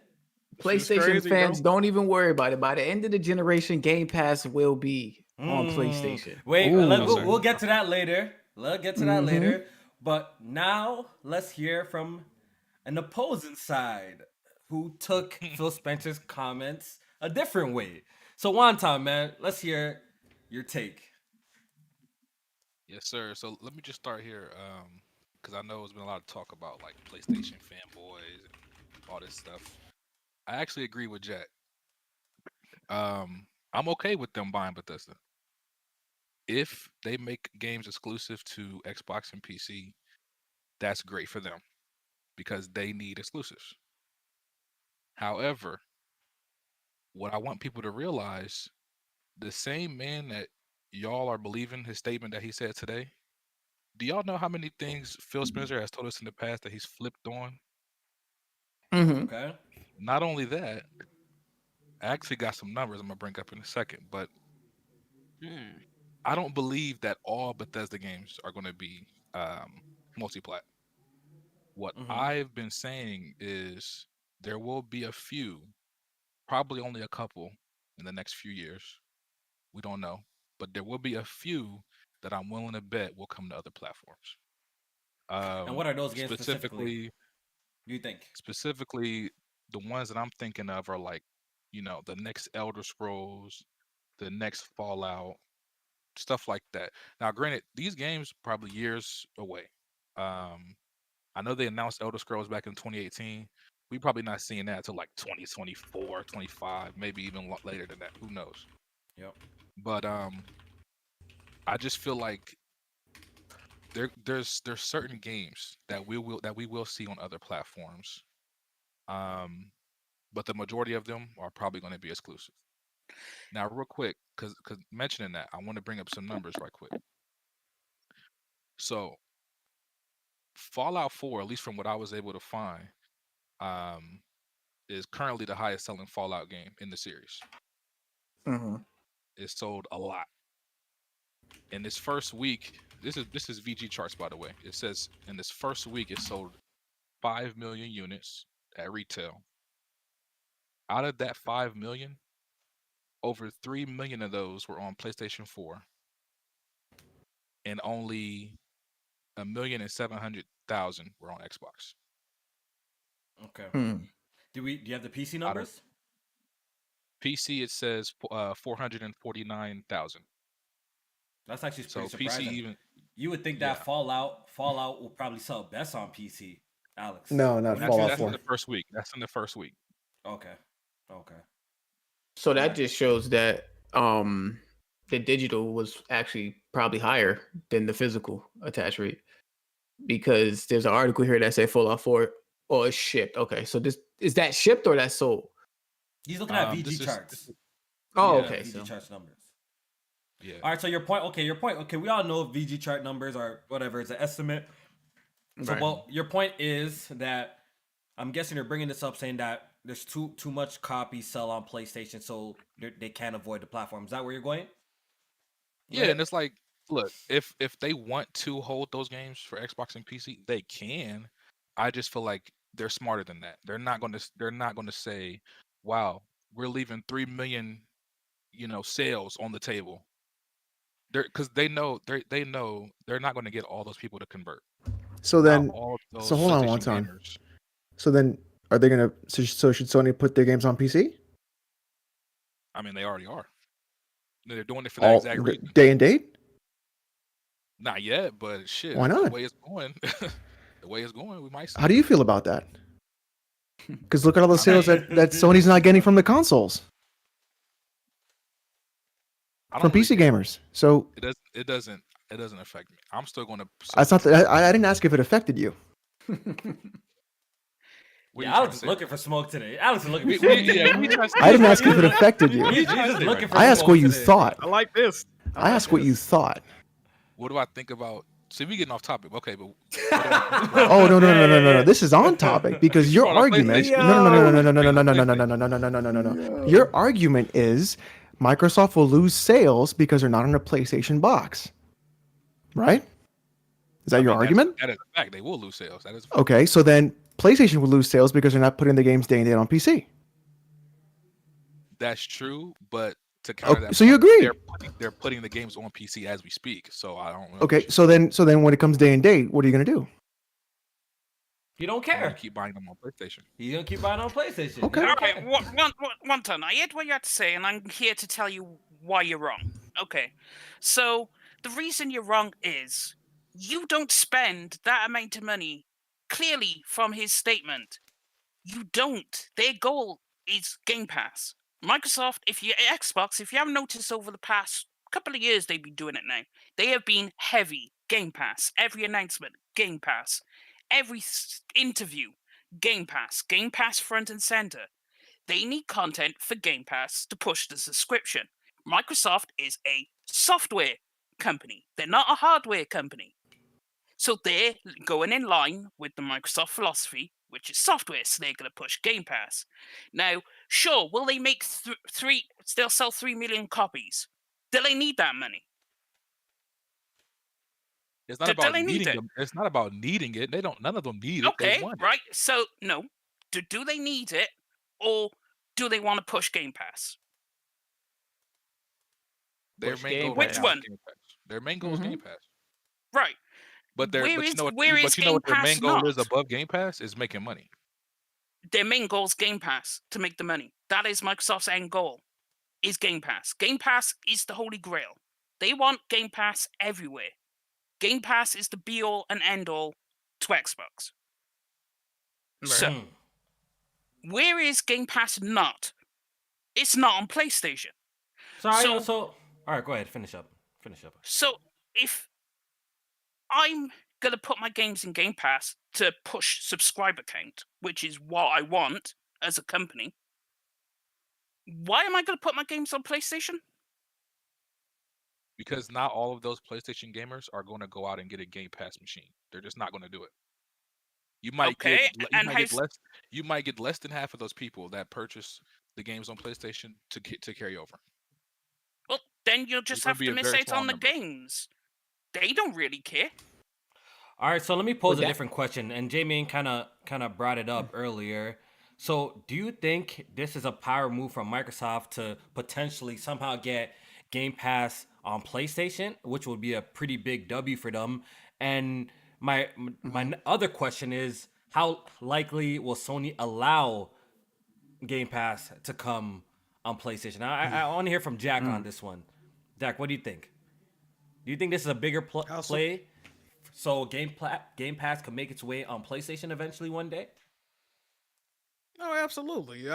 PlayStation crazy, fans, bro. don't even worry about it. By the end of the generation, Game Pass will be on PlayStation. Wait, Ooh. we'll get to that later. But now let's hear from an opposing side who took Phil Spencer's comments a different way. So Wonton, man, let's hear your take. Yes, sir. So let me just start here, because I know there's been a lot of talk about like PlayStation fanboys and all this stuff. I actually agree with Jack. I'm okay with them buying Bethesda if they make games exclusive to Xbox and PC. That's great for them because they need exclusives. However, what I want people to realize, the same man that y'all are believing his statement that he said today, do y'all know how many things Phil Spencer has told us in the past that he's flipped on? Mm-hmm. Okay. Not only that, I actually got some numbers I'm gonna bring up in a second, but I don't believe that all Bethesda games are gonna be multi-plat. What I've been saying is there will be a few, probably only a couple in the next few years. We don't know, but there will be a few that I'm willing to bet will come to other platforms. And what are those games specifically? Do you think? Specifically, the ones that I'm thinking of are like, the next Elder Scrolls, the next Fallout, stuff like that. Now, granted, these games are probably years away. I know they announced Elder Scrolls back in 2018. We probably not seeing that until like 2024, 25, maybe even later than that. Who knows? Yep. But I just feel like there's certain games that we will see on other platforms. But the majority of them are probably going to be exclusive. Now, real quick, because mentioning that, I want to bring up some numbers right quick. So, Fallout 4, at least from what I was able to find, is currently the highest selling Fallout game in the series. Mm-hmm. It sold a lot. In this first week, this is VG charts, by the way. It says in this first week, it sold 5 million units at retail. Out of that 5 million, over 3 million of those were on PlayStation 4, and only 1,700,000 were on Xbox. Okay. Do you have the PC numbers? PC, it says 449,000. That's actually pretty surprising. PC you would think that Fallout will probably sell best on PC, Alex. No, not Fallout 4. That's in the first week. That's in the first week. Okay. So that just shows that the digital was actually probably higher than the physical attach rate, because there's an article here that say Fallout 4 it's shipped. Okay, so this is that shipped or that's sold? He's looking at VG charts. Okay, VG charts numbers. Yeah. All right, so your point. Okay, we all know VG chart numbers are whatever. It's an estimate. So, well, your point is that I'm guessing you're bringing this up, saying that there's too much copies sell on PlayStation, so they can't avoid the platform. Is that where you're going? Yeah, and it's like, look, if they want to hold those games for Xbox and PC, they can. I just feel like they're smarter than that. They're not going to say, "Wow, we're leaving 3 million, sales on the table." Because they know they're not going to get all those people to convert. So then, so hold on one time. So then, are they gonna? So should Sony put their games on PC? I mean, they already are. They're doing it for that exact reason. Day and date? Not yet, but shit. Why not? The way it's going, we might see. How do you feel about that? Because look at all the sales that Sony's not getting from the consoles. From PC gamers. So it doesn't affect me. I'm still going to. That's not. I didn't ask if it affected you. Alex is looking for smoke today. Alex is looking for smoke. I didn't ask if it affected you. I asked what you thought. I like this. I asked what you thought. What do I think about? See, we getting off topic. Okay, but. Oh no! This is on topic because your argument. No. Your argument is Microsoft will lose sales because they're not on a PlayStation box, right? Is that your argument? That is a fact. They will lose sales. That is. Okay, so then PlayStation will lose sales because they're not putting the games day and date on PC. That's true, but to counter that, so you agree? They're putting the games on PC as we speak. So I don't know. Okay, so then when it comes day and date, what are you going to do? He don't I'm gonna care. keep buying them on PlayStation. He's gonna keep buying on PlayStation. Okay. Okay, one turn. I heard what you had to say, and I'm here to tell you why you're wrong. Okay, so the reason you're wrong is you don't spend that amount of money. Clearly, from his statement, you don't. Their goal is Game Pass. Microsoft, if you Xbox, if you haven't noticed over the past couple of years, they've been doing it now. They have been heavy Game Pass. Every announcement, Game Pass. Every interview, Game Pass. Game Pass front and center. They need content for Game Pass to push the subscription. Microsoft is a software company. They're not a hardware company. So they're going in line with the Microsoft philosophy, which is software, so they're going to push Game Pass. Now, sure, will they make they'll sell 3 million copies. Do they need that money? It's not about needing them. It's not about needing it. They don't. None of them need it. Okay, They want right. So, no. Do they need it, or do they want to push Game Pass? Their Push main Game goal Which right now one? is Game Pass. Their main goal is Game Pass. Right. But Where you is- know what, where is you know what their Game main Pass goal is not? above Game Pass is making money. Their main goal is Game Pass to make the money. That is Microsoft's end goal, is Game Pass. Game Pass is the holy grail. They want Game Pass everywhere. Game Pass is the be-all and end-all to Xbox. So, where is Game Pass not? It's not on PlayStation. So all right, go ahead, finish up. So, if I'm going to put my games in Game Pass to push subscriber count, which is what I want as a company, why am I going to put my games on PlayStation? Because not all of those PlayStation gamers are going to go out and get a Game Pass machine. They're just not going to do it. You might you might get less than half of those people that purchase the games on PlayStation to carry over. Well, then you'll just have to miss out on the games. They don't really care. All right, so let me pose a different question, and Jamie kind of brought it up earlier. So, do you think this is a power move from Microsoft to potentially somehow get Game Pass on PlayStation, which would be a pretty big W for them? And my other question is, how likely will Sony allow Game Pass to come on PlayStation? I want to hear from Jack on this one. Jack, what do you think? Do you think this is a bigger play? So Game Pass could make its way on PlayStation eventually one day? No, absolutely.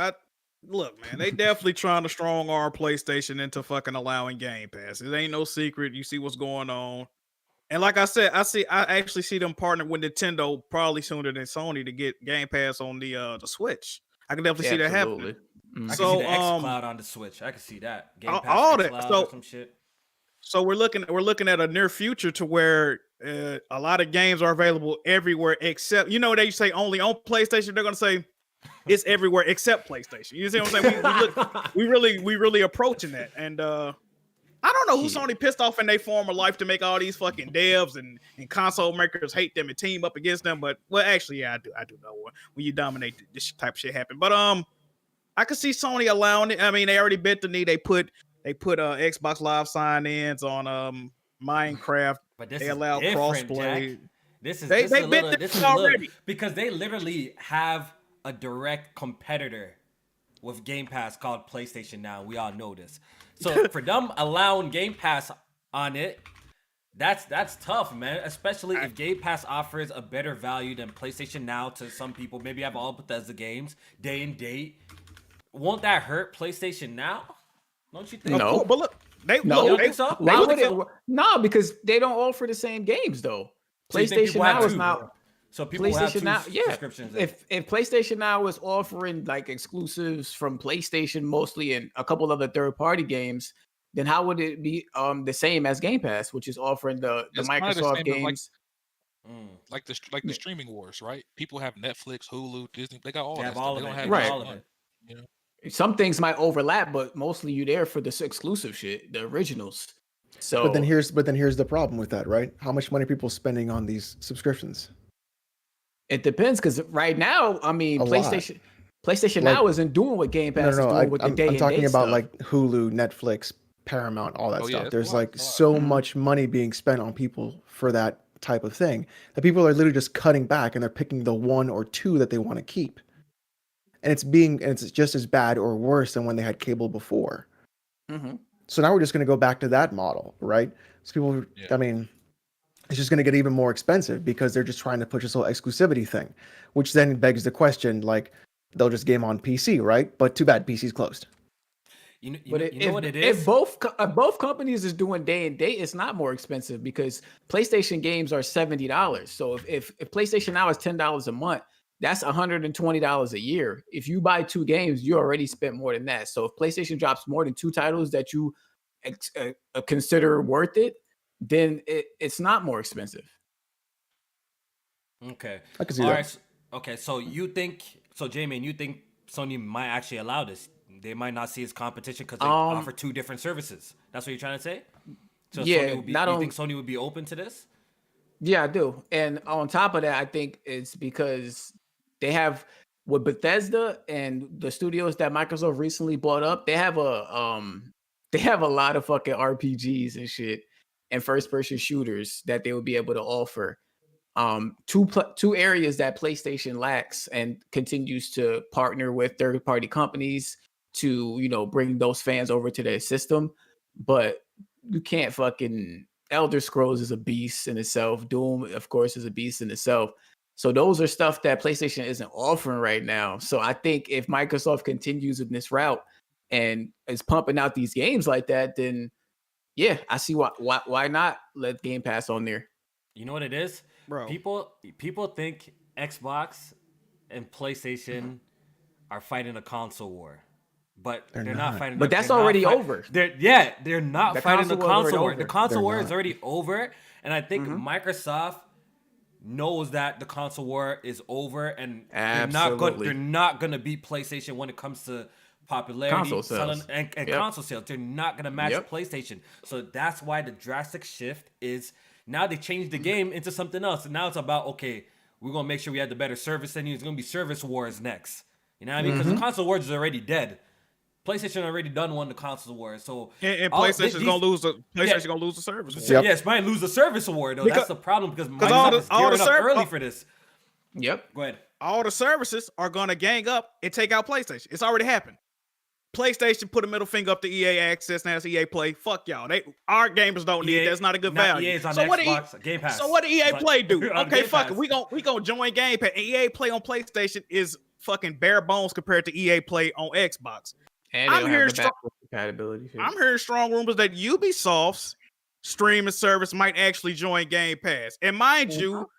Look, man, they definitely trying to strong arm PlayStation into fucking allowing Game Pass. It ain't no secret. You see what's going on. And like I said, I actually see them partner with Nintendo probably sooner than Sony to get Game Pass on the Switch. I can definitely see that happening. I can see the xCloud on the Switch. I can see that. Game Pass, all that. xCloud or some shit. So we're looking at a near future to where a lot of games are available everywhere except, they say only on PlayStation. They're gonna say it's everywhere except PlayStation. You see what I'm saying? We really approaching that. And I don't know who Sony pissed off in their former life to make all these fucking devs and console makers hate them and team up against them. But actually, yeah, I do know when you dominate this type of shit happen. But I could see Sony allowing it. I mean, they already bent the knee. They put Xbox Live sign-ins on Minecraft. But this they is allow crossplay. This is they bent this already because they literally have a direct competitor with Game Pass called PlayStation Now. We all know this. So for them allowing Game Pass on it, that's tough, man. Especially if Game Pass offers a better value than PlayStation Now to some people. Maybe have all Bethesda games day and date. Won't that hurt PlayStation Now? Don't you think? No, but look, why would it? No, because they don't offer the same games though. So PlayStation Now is not. So people PlayStation Now, have two subscriptions. Yeah. If PlayStation Now is offering like exclusives from PlayStation mostly and a couple other third-party games, then how would it be the same as Game Pass, which is offering the Microsoft games? Like the streaming wars, right? People have Netflix, Hulu, Disney. They got all that. All stuff. of They it. don't have all of it. You know? Some things might overlap, but mostly you're there for the exclusive shit, the originals. So, but then here's the problem with that, right? How much money are people spending on these subscriptions? It depends, because right now, I mean, PlayStation Now isn't doing what Game Pass is doing with the day and date I'm talking about stuff. like Hulu, Netflix, Paramount, all that stuff. Yeah, There's so much money being spent on people for that type of thing. That people are literally just cutting back and they're picking the 1 or 2 that they want to keep. And it's just as bad or worse than when they had cable before. Mm-hmm. So now we're just going to go back to that model, right? So people, I mean, it's just going to get even more expensive because they're just trying to push this whole exclusivity thing, which then begs the question, like, they'll just game on PC, right? But too bad, PC's closed. You know what it If is? both companies is doing day and date, it's not more expensive because PlayStation games are $70. So if PlayStation Now is $10 a month, that's $120 a year. If you buy 2 games, you already spent more than that. So if PlayStation drops more than 2 titles that you consider worth it, then it's not more expensive. Okay. I can see All that. right. Okay. So J-Man, you think Sony might actually allow this? They might not see as competition because they offer 2 different services. That's what you're trying to say? So Yeah. you think Sony would be open to this? Yeah, I do. And on top of that, I think it's because they have with Bethesda and the studios that Microsoft recently bought up, they have a lot of fucking RPGs and shit and first person shooters that they would be able to offer. Two areas that PlayStation lacks and continues to partner with third party companies to, bring those fans over to their system. But you can't fucking Elder Scrolls is a beast in itself. Doom, of course, is a beast in itself. So those are stuff that PlayStation isn't offering right now. So I think if Microsoft continues in this route and is pumping out these games like that, then yeah, I see why not let Game Pass on there. You know what it is? Bro. People think Xbox and PlayStation are fighting a console war. But they're not fighting. But that's already over. They're not fighting the console war. Over. The console war is already over, and I think Microsoft knows that the console war is over, and they're not gonna beat PlayStation when it comes to popularity, console sales, and console sales. They're not gonna match PlayStation. So that's why the drastic shift is now they changed the game into something else, and now it's about we're gonna make sure we have the better service than you. It's gonna be service wars next. You know what I mean? Because the console wars is already dead. PlayStation already won the console war, so and PlayStation's gonna lose the service war. So, yes, might lose the service award though. That's the problem because Microsoft is gearing up early for this. Yep. Go ahead. All the services are gonna gang up and take out PlayStation. It's already happened. PlayStation put a middle finger up to EA Access, now it's EA Play. Fuck y'all. Our gamers don't need that's not a good value. EA's on Xbox, Game Pass. So what did EA Play do? Okay, fuck Pass. it. We gonna join Game Pass. EA Play on PlayStation is fucking bare bones compared to EA Play on Xbox. And I'm hearing compatibility. I'm hearing strong rumors that Ubisoft's streaming service might actually join Game Pass. And mind you,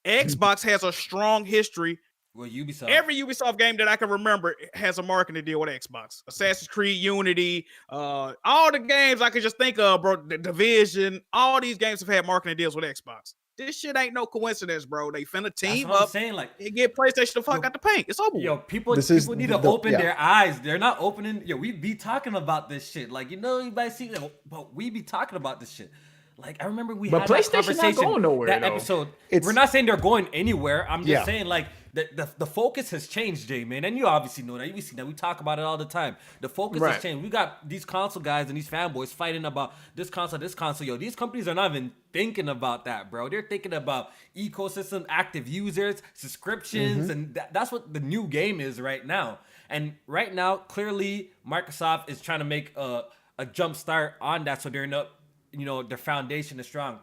Xbox has a strong history. Well, Ubisoft. Every Ubisoft game that I can remember has a marketing deal with Xbox. Assassin's Creed Unity, all the games I could just think of, bro. The Division, all these games have had marketing deals with Xbox. This shit ain't no coincidence, bro. They finna team up. I'm saying, and get PlayStation the fuck out the paint. It's over. Yo, people need to open their eyes. They're not opening. Yo, we be talking about this shit. Like, you might see, but we be talking about this shit. Like, I remember we had that conversation. Not going nowhere, that episode. We're not saying they're going anywhere. I'm just saying, like, the focus has changed, Jay, man. And you obviously know that. You see that. We talk about it all the time. The focus has changed. We got these console guys and these fanboys fighting about this console. Yo, these companies are not even thinking about that, bro. They're thinking about ecosystem, active users, subscriptions, and that's what the new game is right now. And right now, clearly, Microsoft is trying to make a jump start on that, so they're not, their foundation is strong.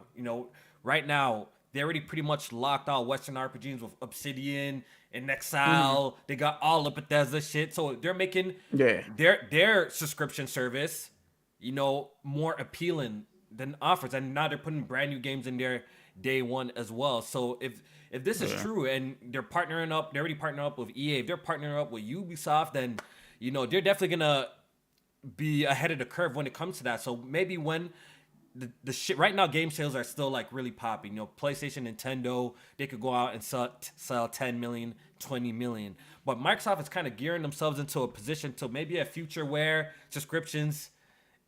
Right now, they already pretty much locked out Western RPGs with Obsidian and Exile. They got all the Bethesda shit. So they're making their subscription service, more appealing than offers. And now they're putting brand new games in there day one as well. So if this is true and they're already partnering up with EA, if they're partnering up with Ubisoft, then, they're definitely going to be ahead of the curve when it comes to that. So maybe when the shit right now, game sales are still like really popping. PlayStation, Nintendo, they could go out and sell 10 million, 20 million. But Microsoft is kind of gearing themselves into a position to maybe a future where subscriptions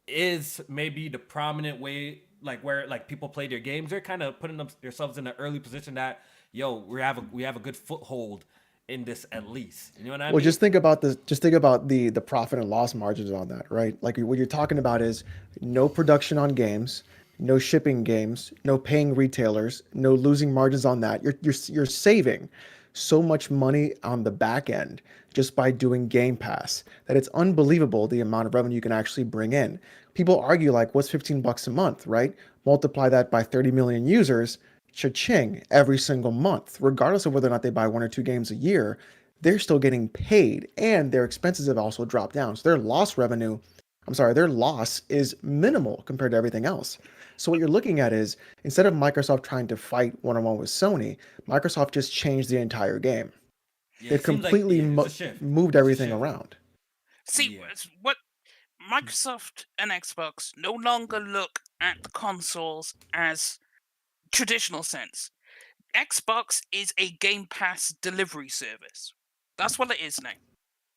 is maybe the prominent way, like where like people play their games. They're kind of putting themselves in an early position that we have a good foothold in this at least. You know what I mean? Well, just think about the profit and loss margins on that, right? Like what you're talking about is no production on games. no shipping games, no paying retailers, no losing margins on that. You're saving so much money on the back end just by doing Game Pass that it's unbelievable the amount of revenue you can actually bring in. People argue like, what's $15 a month, right? Multiply that by 30 million users, cha-ching, every single month, regardless of whether or not they buy 1 or 2 games a year, they're still getting paid, and their expenses have also dropped down. So their loss is minimal compared to everything else. So what you're looking at is, instead of Microsoft trying to fight one-on-one with Sony, Microsoft just changed the entire game. Yeah, They've it seems like, completely it's a shift. moved It's a everything shift. around. See, Yeah. what Microsoft and Xbox no longer look at the consoles as traditional sense. Xbox is a Game Pass delivery service. That's what it is now.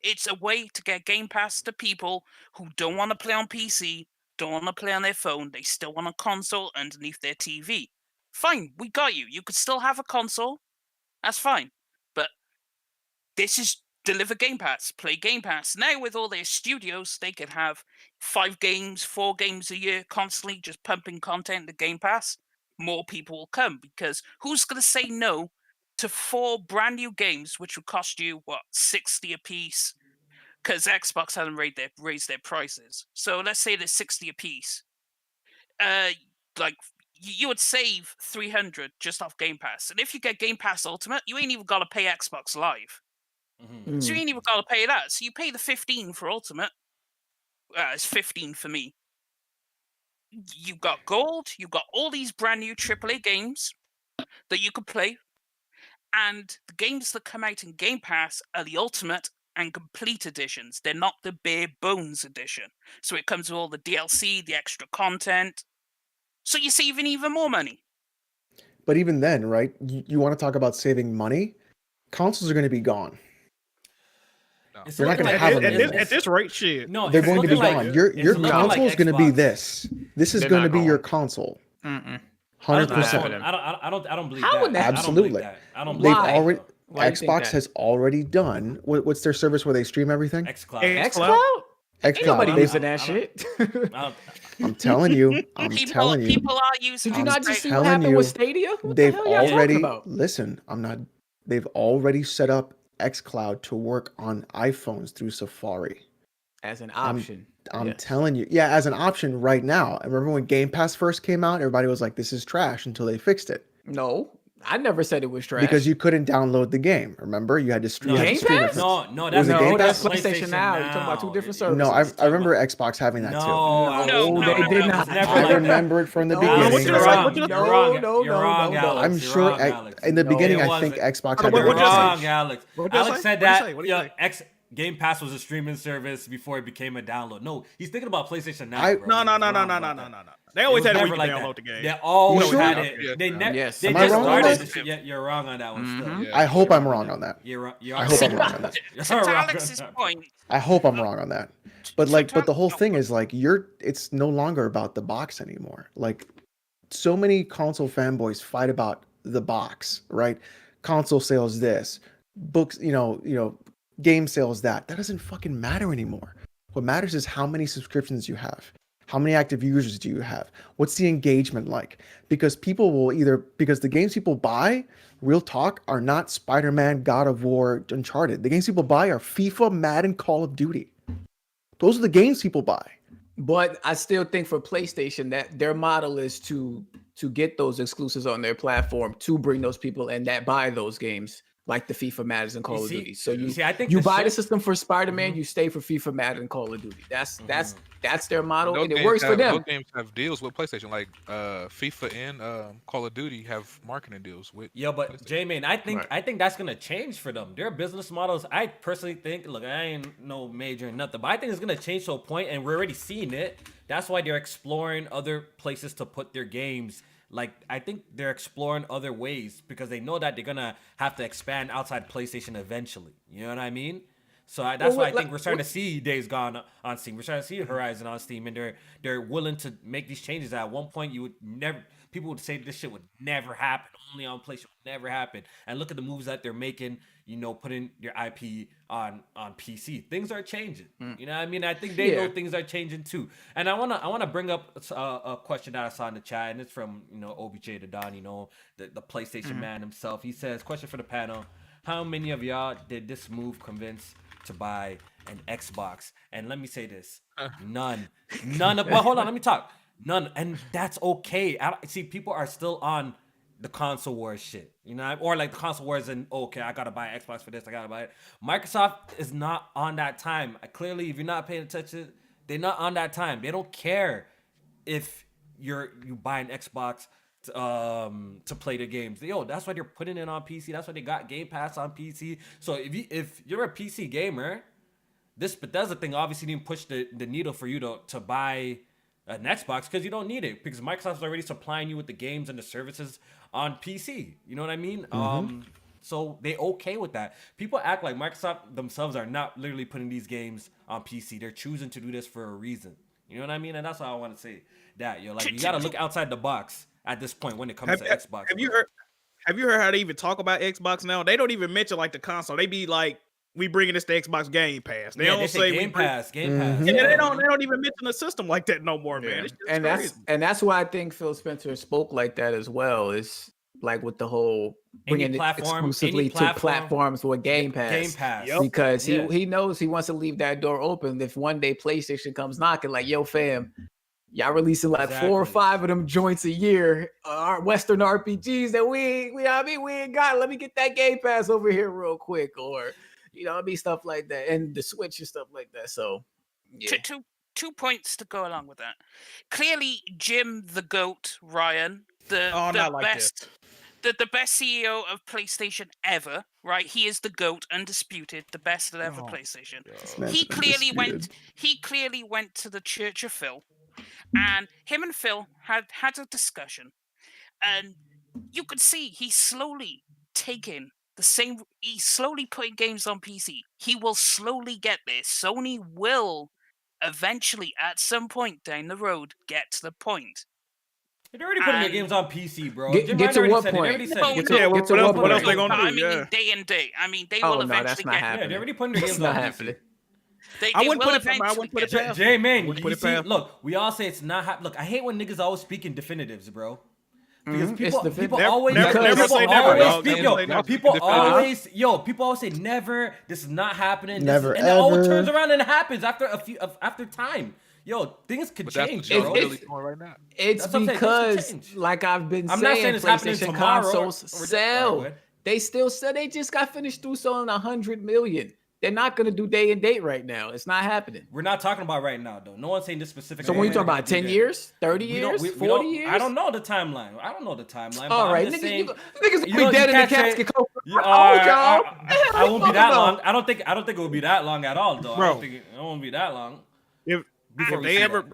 It's a way to get Game Pass to people who don't want to play on PC, don't want to play on their phone, they still want a console underneath their TV. Fine, we got you. You could still have a console. That's fine. But this is deliver Game Pass, play Game Pass. Now with all their studios, they could have 5 games, 4 games a year, constantly just pumping content to Game Pass. More people will come, because who's going to say no to 4 brand new games which would cost you what, 60 a piece? Because Xbox hasn't raised their prices. So let's say they're 60 a piece. Like you would save 300 just off Game Pass. And if you get Game Pass Ultimate, you ain't even got to pay Xbox Live. So you ain't even got to pay that. So you pay the 15 for Ultimate. It's 15 for me. You've got Gold. You've got all these brand new AAA games that you could play. And the games that come out in Game Pass are the Ultimate and Complete editions. They're not the bare bones edition. So it comes with all the DLC, the extra content. So you're saving even more money. But even then, right, you want to talk about saving money? Consoles are going to be gone. It's You're not looking going to like have them. At this rate, shit. No, They're it's going to be looking like- gone. Your it's looking like console is going to be Xbox. this. This is They're going to not be your going. console. 100%. I don't believe How that. would that- Absolutely. I don't believe They've Why? already Why do you think Xbox that? has already done what's their service where they stream everything? XCloud. xCloud? Ain't XCloud. nobody They've- using that shit. I'm telling you. People are using. Did you not just see what telling happened you, with Stadia? What They've the hell y'all already talking about? listen. They've already set up XCloud to work on iPhones through Safari. As an option. I'm Yes. telling you, yeah, as an option right now. I remember when Game Pass first came out, everybody was like, "This is trash," until they fixed it. No, I never said it was trash. Because you couldn't download the game. Remember, you had to stream. Game Pass? No, Was that's it Game no, that's Pass? PlayStation Now. You're talking about 2 different services. No, I remember Xbox having that too. No, they did not. I remember it from the No, beginning. what you You're say? wrong. What you You're say? wrong. No, You're no, wrong, no, Alex. no. I'm You're sure wrong, Alex. in the No, beginning, it I think wasn't. Xbox Hold had on, that what'd you say? option. Wrong, Alex. What'd you Alex say? said What'd you that say? What'd you say? Game Pass was a streaming service before it became a download. No, he's thinking about PlayStation Now. I- bro. No. He's wrong about that. They always It was had it where never you could like download that. the game. They always sure? had Yeah. it. They Yes. They Am I just wrong on started that? the shit. Yeah, you're wrong on that one. Still. I hope I'm wrong on that. You're I wrong. hope I'm wrong on that. You're To wrong on Alex's that. point, I hope I'm wrong on that. But the whole thing is like it's no longer about the box anymore. Like so many console fanboys fight about the box, right? Console sales this, books, game sales that. That doesn't fucking matter anymore. What matters is how many subscriptions you have. How many active users do you have? What's the engagement like? Because because the games people buy, real talk, are not Spider-Man, God of War, Uncharted. The games people buy are FIFA, Madden, Call of Duty. Those are the games people buy. But I still think for PlayStation that their model is to get those exclusives on their platform to bring those people in that buy those games, like the FIFA, Madden, and Call of Duty. So I think you the buy the shift- system for Spider-Man, you stay for FIFA, Madden, and Call of Duty. That's their model, Those and it games works for them. Those games have deals with PlayStation, like FIFA and Call of Duty have marketing deals with. Yeah, but PlayStation. J-Man, I think that's gonna change for them. Their business models, I personally think, look, I ain't no major in nothing, but I think it's gonna change to a point, and we're already seeing it. That's why they're exploring other places to put their games. Like, I think they're exploring other ways because they know that they're gonna have to expand outside PlayStation eventually. You know what I mean? So that's why I what- think we're starting to see Days Gone on Steam. We're starting to see Horizon on Steam, and they're willing to make these changes. At one point, people would say this shit would never happen, only on PlayStation, would never happen. And look at the moves that they're making. Putting your IP on PC. Things are changing. You know what I mean? I think they know things are changing too. And I wanna bring up a question that I saw in the chat, and it's from OBJ to Don, the PlayStation man himself. He says, question for the panel: how many of y'all did this move convince to buy an Xbox? And let me say this: none. Well, hold on, let me talk. None, and that's okay. See, people are still on the console wars shit, or like the console wars and okay, I gotta buy an Xbox for this, I gotta buy it. Microsoft is not on that time. Clearly, if you're not paying attention, they're not on that time. They don't care if you buy an Xbox to play the games. That's why they're putting it on PC. That's why they got Game Pass on PC. So if you're a PC gamer, this Bethesda thing obviously didn't push the needle for you to buy an Xbox, because you don't need it, because Microsoft's already supplying you with the games and the services on PC. You know what I mean? So they okay with that. People act like Microsoft themselves are not literally putting these games on PC. They're choosing to do this for a reason. You know what I mean? And that's why I want to say that. You gotta look outside the box at this point when it comes to Xbox. Have you heard how they even talk about Xbox now? They don't even mention like the console. They be like, we bringing this to Xbox Game Pass. They don't say Game Pass. And they don't even mention a system like that no more, man. It's And crazy. that's why I think Phil Spencer spoke like that as well. It's like with the whole bringing it exclusively to platforms with Game Pass. Because he knows he wants to leave that door open. If one day PlayStation comes knocking, like, yo, fam, y'all releasing like 4 or 5 of them joints a year, our Western RPGs that we ain't got. Let me get that Game Pass over here real quick, or stuff like that, and the Switch and stuff like that. So, yeah. Two points to go along with that. Clearly, Jim the Goat Ryan, the best CEO of PlayStation ever, right? He is the GOAT, undisputed, the best at ever PlayStation. He clearly went to the Church of Phil, and him and Phil had a discussion, and you could see he's slowly putting games on PC. He will slowly get there. Sony will eventually, at some point down the road, get to the point. They're already putting their games on PC, bro. Get to what point? What else they gonna do? I mean, day and day. I mean, they will eventually that's not get. happening. Yeah, they're already putting their games on happening. PC. I wouldn't put it past. J-Man, look, we all say it's not happening. Look, I hate when niggas always speak in definitives, bro. Because people always say never. This is not happening. Never, and it always turns around and happens after time. Yo, things could change, bro. Right now. It's because, like I've been saying, not saying it's happening PlayStation tomorrow consoles sell. They still sell. They just got finished through selling 100 million. They're not going to do day and date right now. It's not happening. We're not talking about right now, though. No one's saying this specific. So when you talking about 10 years, 30 years, 40 years? I don't know the timeline. All right, niggas be dead in the casket. I won't be that long. I don't think it will be that long at all, though. Bro. I don't think it won't be that long. If they ever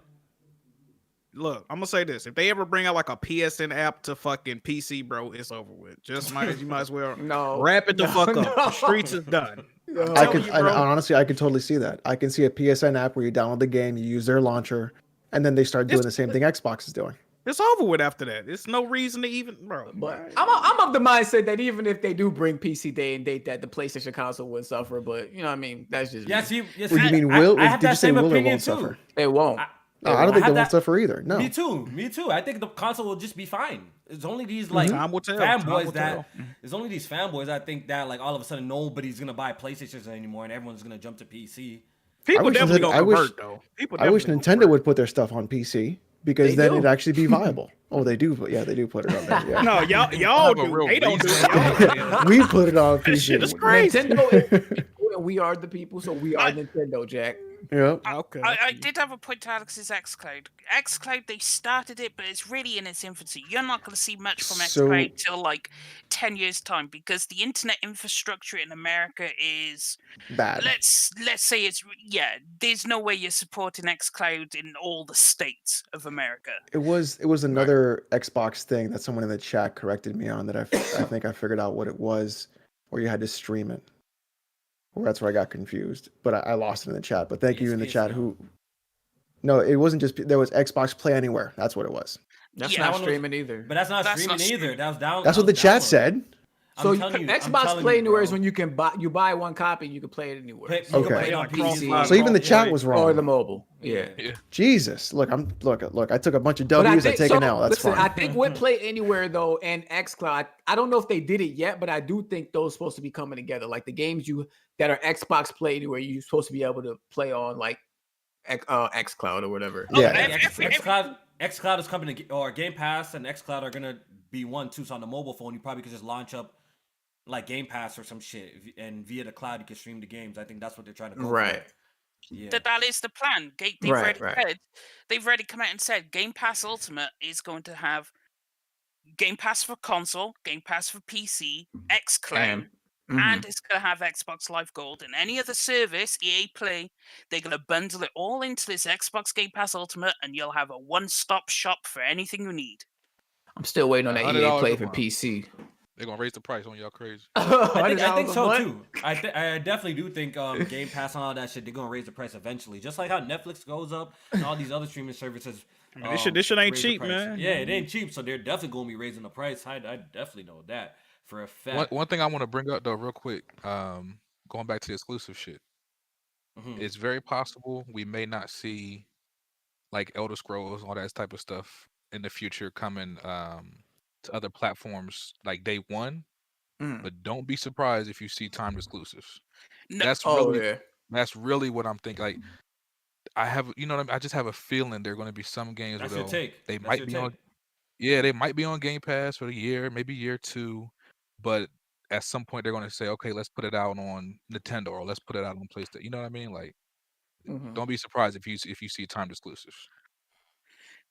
look, I'm gonna say this: if they ever bring out like a PSN app to fucking PC, bro, it's over with. You might as well wrap it the fuck up. The streets is done. Honestly, I could totally see that. I can see a PSN app where you download the game, you use their launcher, and then they start doing the same thing Xbox is doing. It's over with after that. There's no reason to even, bro. But I'm of the mindset that even if they do bring PC day and date, that the PlayStation console would suffer. But you know what I mean? That's just you mean will? Did you say will or won't suffer? It won't. I don't think they won't suffer either. No. Me too. I think the console will just be fine. It's only these fanboys that think that like all of a sudden nobody's gonna buy PlayStations anymore and everyone's gonna jump to PC. People definitely gonna convert though. I wish Nintendo would put their stuff on PC because then it'd actually be viable. Oh, they do. Yeah, they do put it on there. Yeah. No, y'all do. They don't do it. We put it on PC. Shit is crazy. Nintendo, we are the people, so we are Nintendo, Jack. Yeah. Okay. I did have a point to Alex's xCloud. xCloud, they started it, but it's really in its infancy. You're not going to see much from xCloud till like 10 years' time because the internet infrastructure in America is bad. Let's say there's no way you're supporting xCloud in all the states of America. It was another Xbox thing that someone in the chat corrected me on that I think I figured out what it was, where you had to stream it. Well, that's where I got confused, but I lost it in the chat. But thank you in the PS chat. now. Who? No, it wasn't just. There was Xbox Play Anywhere. That's what it was. That's Yeah, not That one was- streaming either. But that's not That's streaming not either. streaming. That was down. That's that what the was chat downloadable. said. So I'm telling you, I'm Xbox telling Play you, Anywhere is bro. when you buy one copy and you can play it anywhere. You So can Okay. play it on Like PC. So even the chat Yeah, was or wrong. the mobile. Yeah. Jesus, look, look. I took a bunch of But W's. I take an L. That's listen, fine. I think with Play Anywhere though and XCloud, I don't know if they did it yet, but I do think those are supposed to be coming together. Like the games that are Xbox Play Anywhere, you're supposed to be able to play on like XCloud or whatever. Oh, Yeah. xCloud is coming to, or Game Pass and xCloud are gonna be one too. So on the mobile phone, you probably could just launch up like Game Pass or some shit, and via the cloud you can stream the games. I think that's what they're trying to go Right. for. Yeah. that is the plan. They've already come out and said Game Pass Ultimate is going to have Game Pass for console, Game Pass for PC, xCloud, and it's going to have Xbox Live Gold. And any other service, EA Play, they're going to bundle it all into this Xbox Game Pass Ultimate, and you'll have a one-stop shop for anything you need. I'm still waiting on that EA $100 Play a for month. PC. They're gonna raise the price on y'all crazy. I think $100 so a month? too. I definitely do think Game Pass and all that shit, they're gonna raise the price eventually. Just like how Netflix goes up and all these other streaming services. This shit ain't raise the cheap, price. man. Yeah, it ain't cheap, so they're definitely gonna be raising the price. I definitely know that for a fact. One thing I want to bring up though, real quick, going back to the exclusive shit, it's very possible we may not see like Elder Scrolls, all that type of stuff in the future coming to other platforms like day one. But don't be surprised if you see timed exclusives. No, That's really what I'm thinking. Like I have, you know what I mean? I just have a feeling there are going to be some games That's where your take. they That's might your be take. on. Yeah, they might be on Game Pass for a year, maybe year two, but at some point they're going to say, okay, let's put it out on Nintendo or let's put it out on PlayStation. You know what I mean? Like, don't be surprised if you see timed exclusives.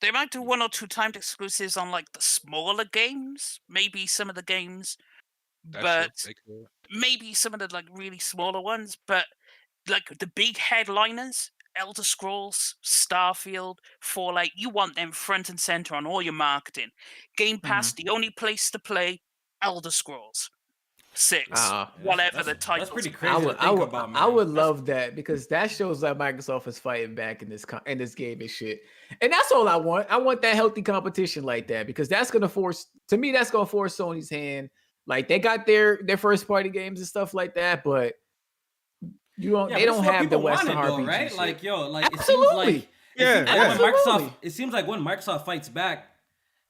They might do one or two timed exclusives on like the smaller games, maybe some of the games, but maybe some of the like really smaller ones. But like the big headliners, Elder Scrolls, Starfield, Fallout, you want them front and center on all your marketing. Game Pass, the only place to play Elder Scrolls 6, whatever the title. That's pretty crazy to think about, man. I would love that because that shows that Microsoft is fighting back in this game and shit. And that's all I want. I want that healthy competition like that because that's gonna force Sony's hand. Like they got their first party games and stuff like that, but they don't have the Western RPG right? shit. Like Absolutely. It seems like when Microsoft fights back,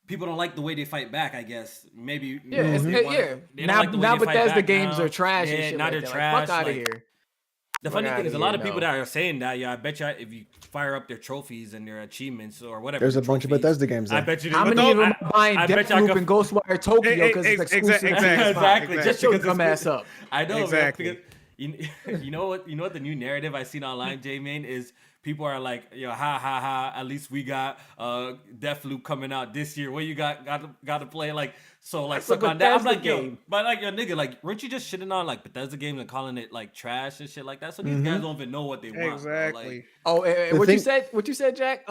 people don't like the way they fight back. I guess maybe Now Bethesda games are trash. and shit now like they're that. trash. Like, fuck out of here. The funny thing is, a lot of people that are saying that, I bet you if you fire up their trophies and their achievements or whatever, There's a bunch of Bethesda games. I bet you. How many of them are buying Deathloop and Ghostwire Tokyo because it's exclusive? Exactly. Just your dumb ass up. I know exactly. Man, you know what the new narrative I seen online, J-Man, is people are like, ha ha ha, at least we got Deathloop coming out this year. What you got to play? Like, so like suck on that. I'm like, but like your nigga, like, weren't you just shitting on like Bethesda games and calling it like trash and shit like that? So these guys don't even know what they want. Exactly. Bro. Like, what you said, Jack?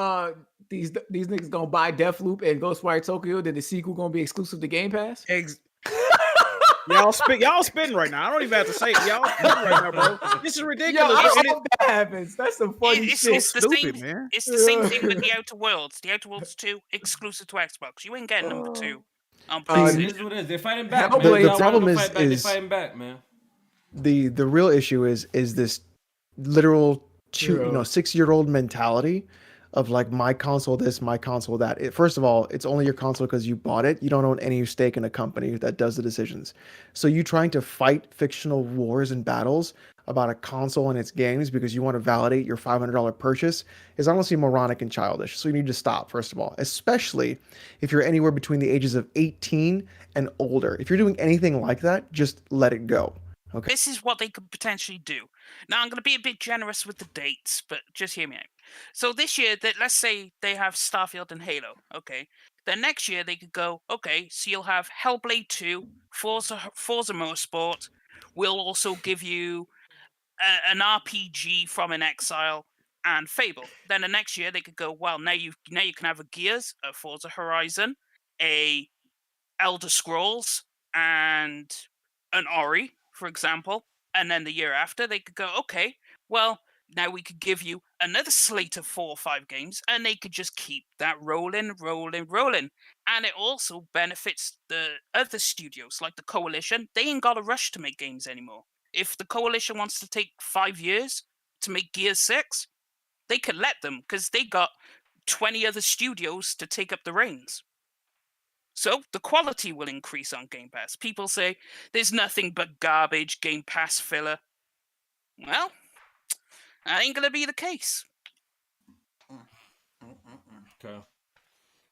These niggas gonna buy Deathloop and Ghostwire Tokyo, then the sequel gonna be exclusive to Game Pass? Y'all spitting right now. I don't even have to say it. Y'all spitting right now, bro. This is ridiculous. Yo, I hope that happens. That's some funny shit. It's the Stupid, same, man. It's the same thing with the Outer Worlds. The Outer Worlds 2 exclusive to Xbox. You ain't getting number 2 on it PlayStation. is what it is. They're fighting back. The problem they're fighting back, man. The real issue is this literal 6-year-old mentality of like my console this, my console that. First of all, it's only your console because you bought it. You don't own any stake in a company that does the decisions. So you trying to fight fictional wars and battles about a console and its games because you want to validate your $500 purchase is honestly moronic and childish. So you need to stop, first of all, especially if you're anywhere between the ages of 18 and older. If you're doing anything like that, just let it go. Okay. This is what they could potentially do. Now, I'm going to be a bit generous with the dates, but just hear me out. So this year, let's say they have Starfield and Halo, okay? Then next year, they could go, okay, so you'll have Hellblade 2, Forza Motorsport. We'll also give you an RPG from an Exile and Fable. Then the next year, they could go, well, now you can have a Gears, a Forza Horizon, a Elder Scrolls, and an Ori, for example. And then the year after, they could go, okay, well, now we could give you another slate of 4 or 5 games, and they could just keep that rolling. And it also benefits the other studios, like the Coalition. They ain't got a rush to make games anymore. If the Coalition wants to take 5 years to make Gears 6, they could let them, because they got 20 other studios to take up the reins. So the quality will increase on Game Pass. People say there's nothing but garbage Game Pass filler. Well, that ain't gonna be the case. Okay.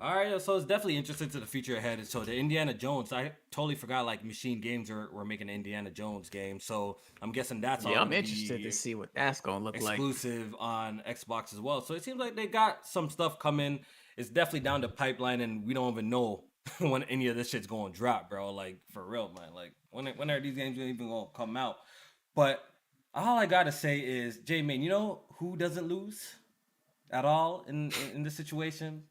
All right, so it's definitely interesting to the future ahead. So the Indiana Jones, I totally forgot like Machine Games were making an Indiana Jones game. So I'm guessing that's all I'm interested to see what that's gonna look like. Exclusive on Xbox as well. So it seems like they got some stuff coming. It's definitely down the pipeline, and we don't even know when any of this shit's going to drop, bro. Like for real, man. Like when are these games even going to come out? But all I gotta say is, J-Man, you know who doesn't lose at all in this situation?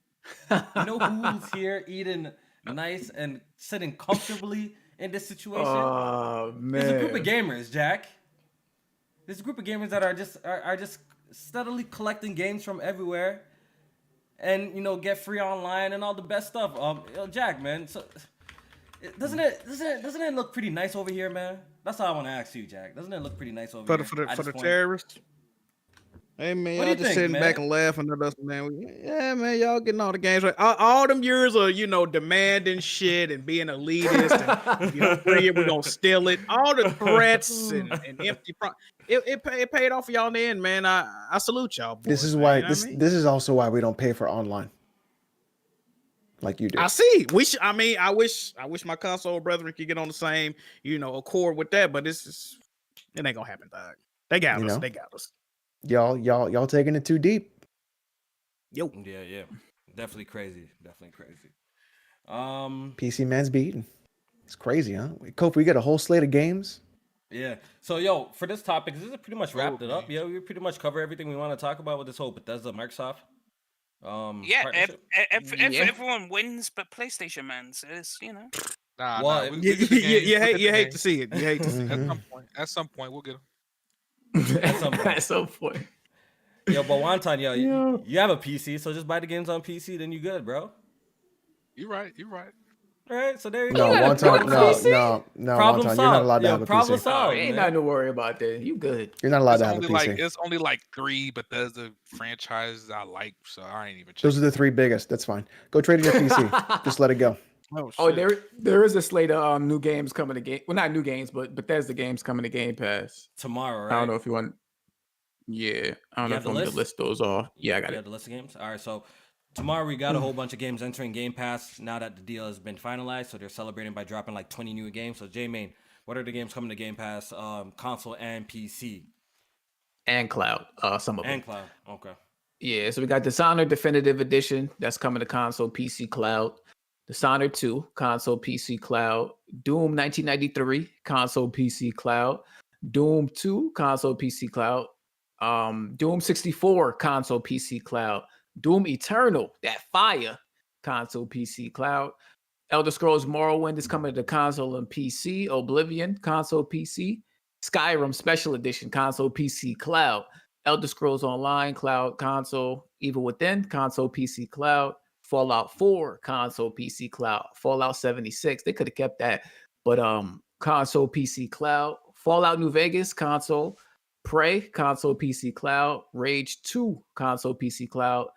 You know who's here eating nice and sitting comfortably in this situation? Oh man, There's a group of gamers, Jack. There's a group of gamers that are just steadily collecting games from everywhere, and get free online and all the best stuff. Jack, man, so doesn't it look pretty nice over here, man? That's all I want to ask you, Jack. Doesn't it look pretty nice over here? For the terrorists. Hey man, y'all just sitting back and laughing at us, man. Yeah, man, y'all getting all the games right. All them years of demanding shit and being elitist, and we're gonna steal it. All the threats and empty. It paid off for y'all in the end, man. I salute y'all. Boys, this is man, why you know this what I mean? this is also why we don't pay for online, like you do. I see. I wish my console brethren could get on the same accord with that, but it ain't gonna happen, dog. They got us. They got us. Y'all taking it too deep. Yo. Yeah. Definitely crazy. PC man's beaten. It's crazy, huh? Kofi, we got a whole slate of games. Yeah. So, for this topic, this is pretty much wrapped it up. Yeah, we pretty much cover everything we want to talk about with this whole Bethesda Microsoft. Everyone wins, but PlayStation wins. It's Nah. You hate to see it. You hate to see it. At some point, we'll get them. At some point. Yo, but Wonton, you have a PC, so just buy the games on PC, then you good, bro. You're right. All right, so there you No, go. Wonton, no, Problem Wonton, solved. you're not allowed to have a problem PC. solved. Ain't nothing to worry about that. You good. You're not allowed to have a PC. It's only like 3 Bethesda franchises I like, so I ain't even. Those are the 3 biggest. That's fine. Go trade in your PC. Just let it go. Oh, there is a slate of new games coming to game. Well, not new games, but Bethesda games coming to Game Pass tomorrow. Right? I don't know if you want. Yeah, I don't know if I'm going to list those off. Yeah, I got it. The list of games. All right, so tomorrow we got a whole bunch of games entering Game Pass now that the deal has been finalized. So they're celebrating by dropping like 20 new games. So J-Main, what are the games coming to Game Pass, console and PC? And cloud, some of them. And cloud, okay. Yeah, so we got Dishonored Definitive Edition that's coming to console, PC, cloud. Dishonored 2, console, PC, cloud. Doom 1993, console, PC, cloud. Doom 2, console, PC, cloud. Doom 64, console, PC, cloud. Doom Eternal, that fire, console, PC, cloud. Elder Scrolls Morrowind is coming to console and PC. Oblivion, console, PC. Skyrim Special Edition, console, PC, cloud. Elder Scrolls Online, cloud, console. Evil Within, console, PC, cloud. Fallout 4, console, PC, cloud. Fallout 76, they could have kept that, but console, PC, cloud. Fallout New Vegas, console. Prey, console, PC, cloud. Rage 2, console, PC, cloud.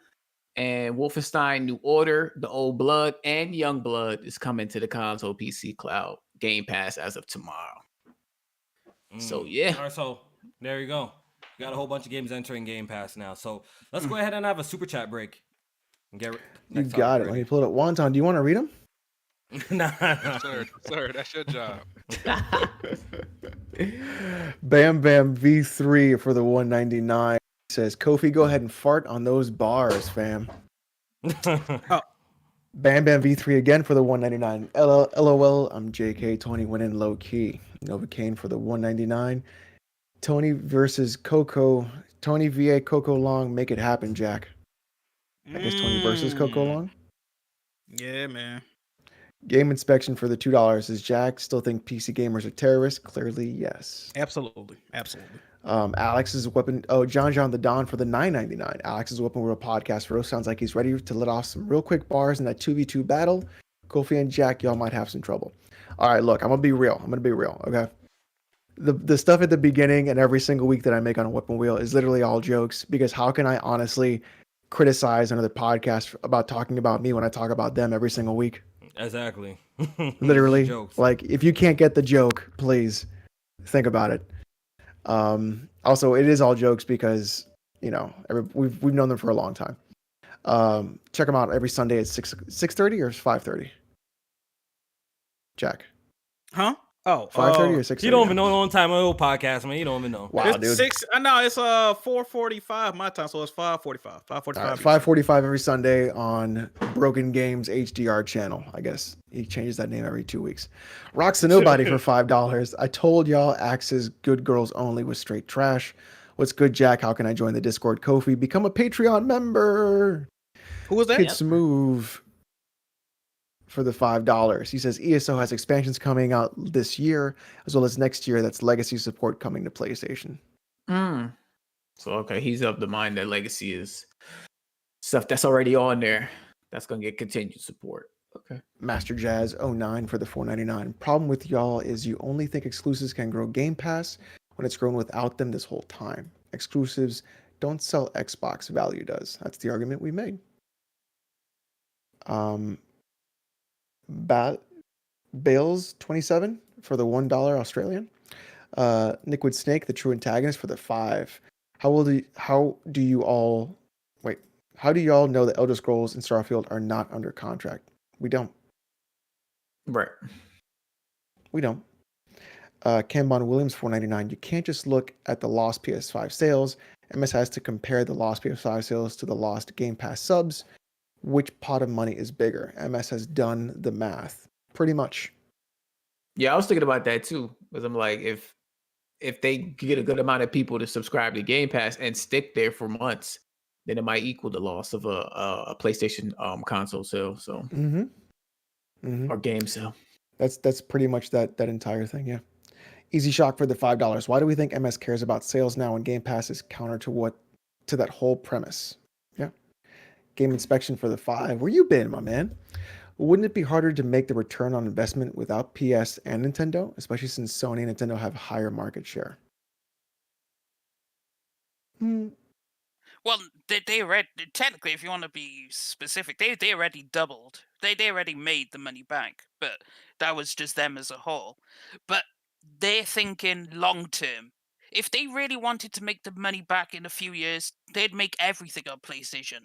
And Wolfenstein New Order, The Old Blood, and Young Blood is coming to the console, PC, cloud, Game Pass as of tomorrow. So, yeah. All right, so there you go. We got a whole bunch of games entering Game Pass now. So let's go ahead and have a super chat break. You got it. Let me pull it up. Wonton, do you want to read them? Nah. Sir, that's your job. Bam Bam V3 for the 199 says, Kofi, go ahead and fart on those bars, fam. Bam Bam V3 again for the 199. LOL, I'm JK. Tony went in low key. Novocaine for the 199. Tony versus Coco. Tony VA Coco Long. Make it happen, Jack. I guess Tony versus Coco Long. Yeah, man. Game inspection for the $2 is Jack. Still think PC gamers are terrorists? Clearly, yes. Absolutely. Alex's weapon. Oh, John the Don for the $9.99. Alex's Weapon World podcast roast sounds like he's ready to let off some real quick bars in that 2v2 battle. Kofi and Jack, y'all might have some trouble. All right, look, I'm gonna be real. Okay. The stuff at the beginning and every single week that I make on a Weapon Wheel is literally all jokes, because how can I honestly criticize another podcast about talking about me when I talk about them every single week? Exactly. Literally, Jokes. like, if you can't get the joke, please think about it. Also, it is all jokes because, you know, we've known them for a long time. Check them out every Sunday at 6:30 or 5:30. Jack, Huh? Oh, 5:30 or 6:30? You don't even know the on time of the podcast, man. You don't even know. Wow, it's dude. 6. No, it's 4:45 my time, so it's 5:45. 5:45. All right, 5:45 every Sunday on Broken Games HDR channel. I guess he changes that name every 2 weeks. Rocks to Nobody for $5. I told y'all Axe's Good Girls Only was straight trash. What's good, Jack? How can I join the Discord? Kofi, become a Patreon member. Who was that? Kid Smooth for the $5. He says ESO has expansions coming out this year, as well as next year. That's legacy support coming to PlayStation. So, okay, he's of the mind that legacy is stuff that's already on there that's going to get continued support. Okay. Master Jazz 09 for the $4.99. Problem with y'all is you only think exclusives can grow Game Pass when it's grown without them this whole time. Exclusives don't sell Xbox, value does. That's the argument we made. Bales 27 for the $1 Australian. Liquid Snake, the true antagonist, for the $5. How do you all know that Elder Scrolls and Starfield are not under contract? We don't. Right. We don't. Kanban Williams $4.99. You can't just look at the lost PS5 sales. MS has to compare the lost PS5 sales to the lost Game Pass subs. Which pot of money is bigger? MS has done the math. Pretty much. Yeah, I was thinking about that too, because I'm like, if they get a good amount of people to subscribe to Game Pass and stick there for months, then it might equal the loss of a PlayStation console sale, so or game sale. That's pretty much that entire thing. Yeah. Easy Shock for the $5. Why do we think MS cares about sales now when Game Pass is counter to that whole premise? Yeah. Game Inspection for the $5. Where you been, my man? Wouldn't it be harder to make the return on investment without PS and Nintendo, especially since Sony and Nintendo have higher market share? Well, they already, technically, if you want to be specific, they already doubled. They already made the money back, but that was just them as a whole. But they're thinking long term. If they really wanted to make the money back in a few years, they'd make everything on PlayStation.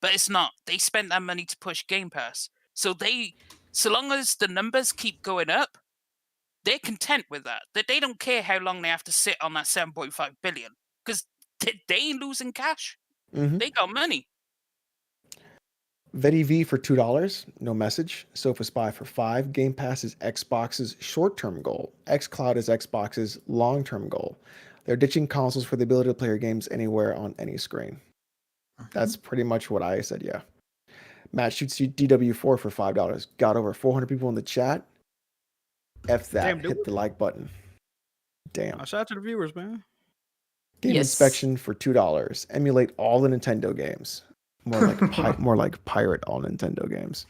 But it's not. They spent that money to push Game Pass. So long as the numbers keep going up, they're content with that. They don't care how long they have to sit on that 7.5 billion, because they ain't losing cash. They got money. Veti V for $2. No message. Sofa Spy for $5. Game Pass is Xbox's short-term goal. xCloud is Xbox's long-term goal. They're ditching consoles for the ability to play your games anywhere on any screen. That's pretty much what I said, yeah. Matt shoots DW4 for $5. Got over 400 people in the chat. F that. Damn, hit the like button. Damn. Shout out to the viewers, man. Game Inspection for $2. Emulate all the Nintendo games. More like pirate all Nintendo games.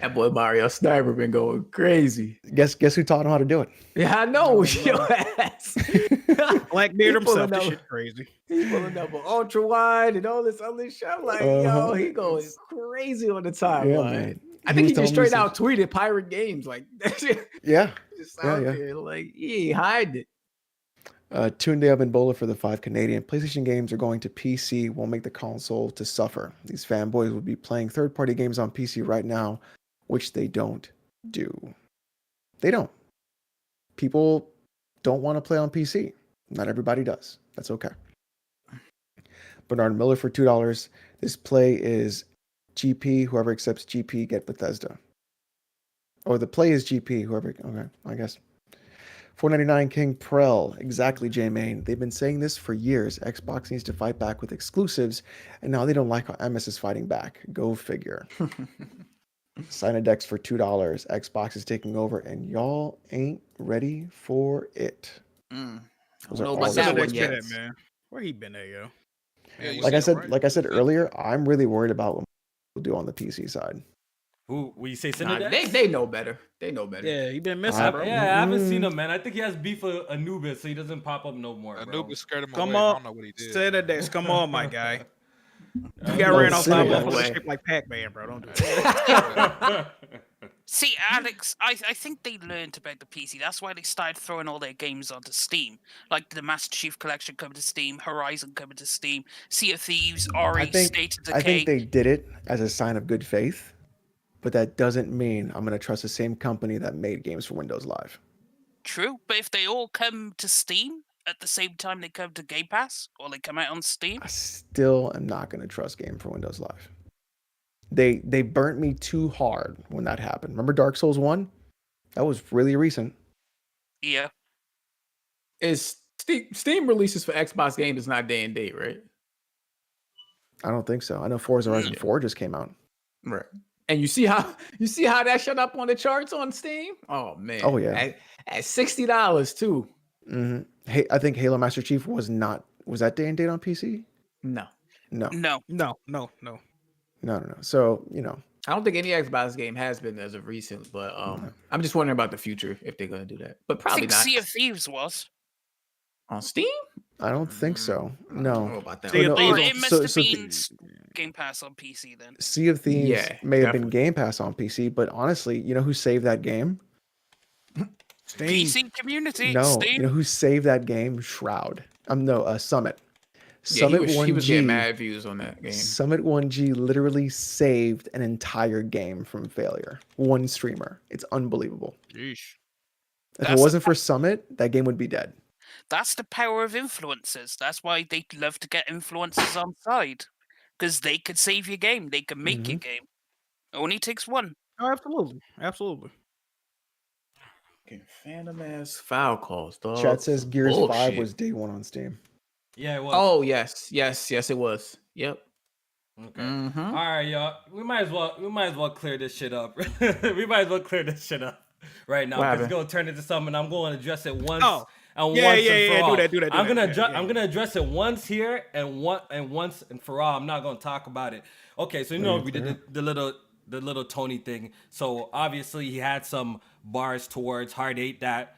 That boy Mario Sniper been going crazy. Guess who taught him how to do it? Yeah, I know. Your ass. Blackbeard himself. This shit crazy. He's pulling up an ultra wide and all this other shit. I'm like, yo, he going crazy on the timeline. Man. I think he just straight out tweeted pirate games like that shit. Yeah. Just out there, like he ain't hiding it. Tunde Up and Bowler for the $5 Canadian. PlayStation games are going to PC, won't make the console to suffer. These fanboys would be playing third-party games on PC right now, which they don't do. They don't. People don't want to play on PC. Not everybody does. That's okay. Bernard Miller for $2. This play is GP. Whoever accepts GP, get Bethesda. Or the play is GP. Whoever. Okay, I guess. $4.99 King Prel. Exactly, J-Main. They've been saying this for years. Xbox needs to fight back with exclusives, and now they don't like how MS is fighting back. Go figure. Sign a Dex for $2. Xbox is taking over, and y'all ain't ready for it. Those are know all about the that one statements. yet. That, man. Where he been at, yo? Yeah, you Like I seen said, it, right? like I said You seen it. earlier, I'm really worried about what we'll do on the PC side. Who we say Nah, Cinedex? they know better. They know better. Yeah, he been missing, bro. Yeah, I haven't seen him, man. I think he has beef with Anubis, so he doesn't pop up no more, bro. Anubis scared him Come away. I on, don't know what he did. say the Dex. Come on, my guy. You Oh, got ran off my Cinedex. motherfucker shaped like Pac-Man, bro. Don't do that. See, Alex, I think they learned about the PC. That's why they started throwing all their games onto Steam. Like the Master Chief Collection coming to Steam, Horizon coming to Steam, Sea of Thieves, Ori, State of Decay. I think they did it as a sign of good faith, but that doesn't mean I'm going to trust the same company that made games for Windows Live. True, but if they all come to Steam at the same time they come to Game Pass, or they come out on Steam, I still am not going to trust game for Windows Live. They burnt me too hard when that happened. Remember Dark Souls 1? That was really recent. yeah. Is Steam releases for Xbox games is not day and date, right? I don't think so. I know Forza Horizon 4 just came out. Right. And you see how that shut up on the charts on Steam? Oh man. Oh, yeah. At $60 too. Mm-hmm. Hey, I think Halo Master Chief was that day and date on PC? No. No. No. So, I don't think any Xbox game has been as of recent, but I'm just wondering about the future if they're gonna do that. But I probably think not. Sea of Thieves was. On Steam? I don't think so. I don't know No. about that. Sea of one. Thieves Oh, on- it must so- have so been Game Pass on PC then. Sea of Thieves Yeah, may have been definitely. Game Pass on PC, but honestly, you know who saved that game? Steam. PC community, No. Steam. You know who saved that game? Shroud. Summit. Yeah, Summit he was getting 1G. mad views on that game. Summit 1G literally saved an entire game from failure. One streamer. It's unbelievable. Yeesh. If That's it wasn't for Summit, that game would be dead. That's the power of influencers. That's why they love to get influencers on side. Because they could save your game. They could make your game. It only takes one. Oh, absolutely. Fucking Phantom ass foul calls, dog. Chat says Gears 5 Bullshit. was day one on Steam. Yeah, it was. Oh yes, it was. Yep. Okay. Mhm. All right, y'all. We might as well clear this shit up. We might as well clear this shit up right now. What Because it's happened? gonna turn into something. I'm going to address it once. Oh. And Yeah, once yeah, and for yeah, all. do that. I'm gonna Yeah, I'm gonna address it once here and once and for all. I'm not gonna talk about it. Okay, so we did the little Tony thing. So obviously he had some bars towards Hard 8 that.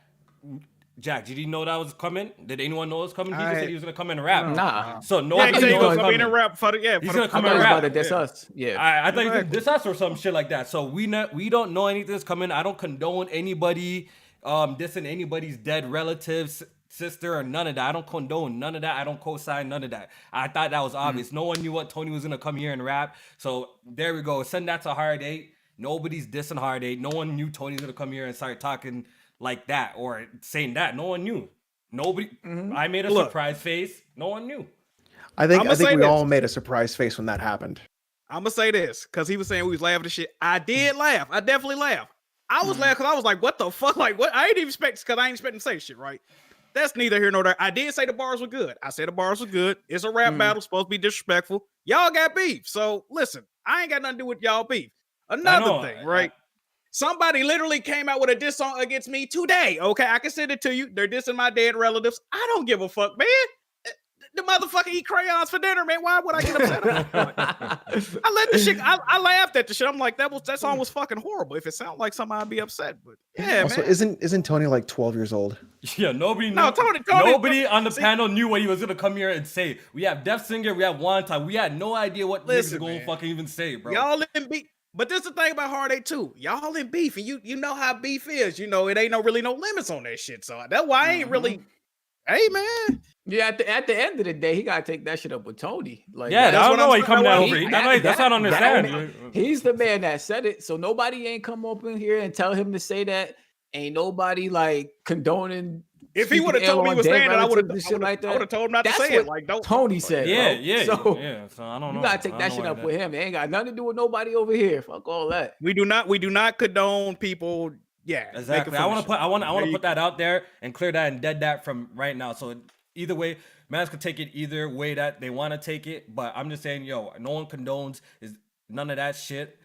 Jack, did you know that was coming? Did anyone know it was coming? He just said he was gonna come in and rap. Nah. So no Yeah, one he said he knows was it's gonna be in a coming. rap for the He's gonna I come thought and he was rap. about to diss us. Yeah. I thought you could diss us or some shit like that. So we don't know anything's coming. I don't condone anybody dissing anybody's dead relatives, sister, or none of that. I don't condone none of that. I don't co-sign none of that. I thought that was obvious. No one knew what Tony was gonna come here and rap. So there we go. Send that to Hard 8. Nobody's dissing Hard 8. No one knew Tony's gonna come here and start talking like that or saying that. No one knew. Nobody. I made a surprise face. No one knew. I think say we this. all made a surprise face when that happened. I'm gonna say this because he was saying we was laughing at shit. I did laugh. I definitely laughed. I was laughing because I was like, "What the fuck? Like, what?" I ain't even expect because I ain't expecting to say shit, right? That's neither here nor there. I did say the bars were good. I said the bars were good. It's a rap battle, supposed to be disrespectful. Y'all got beef, so listen. I ain't got nothing to do with y'all beef. Another thing, right? Somebody literally came out with a diss song against me today. Okay, I can send it to you. They're dissing my dead relatives. I don't give a fuck, man. The motherfucker eat crayons for dinner, man. Why would I get upset about that? I let the shit. I laughed at the shit. I'm like, that song was fucking horrible. If it sounded like something, I'd be upset. But yeah, Also, man. isn't Tony like 12 years old? Yeah, nobody knew. No, Tony, Nobody on the panel knew what he was gonna come here and say. We have Def Singer, we have One Time. We had no idea what niggas Listen, gonna man. fucking even say, bro. Y'all in beef. But this is the thing about Hard 8 too. Y'all in beef, and you know how beef is. You know, it ain't really no limits on that shit. So that's why I ain't really. Hey, man. Yeah, at the end of the day, he gotta take that shit up with Tony. Like, Yeah, I that's don't what know I'm why he saying. coming out He- over. that- That's not understand. that- He's the man that said it, so nobody ain't come up in here and tell him to say that. Ain't nobody like condoning. If he would have told me he was saying that, I would have told him not to That's say it. what Like, don't. Tony said. Yeah, bro. yeah, So yeah. So I don't know. you gotta take I that don't shit know up like with him. It ain't got nothing to do with nobody over here. Fuck all that. We do not condone people. Yeah, Exactly. I want to put that out there and clear that and dead that from right now. So either way, mans can take it either way that they want to take it. But I'm just saying, yo, no one condones is none of that shit.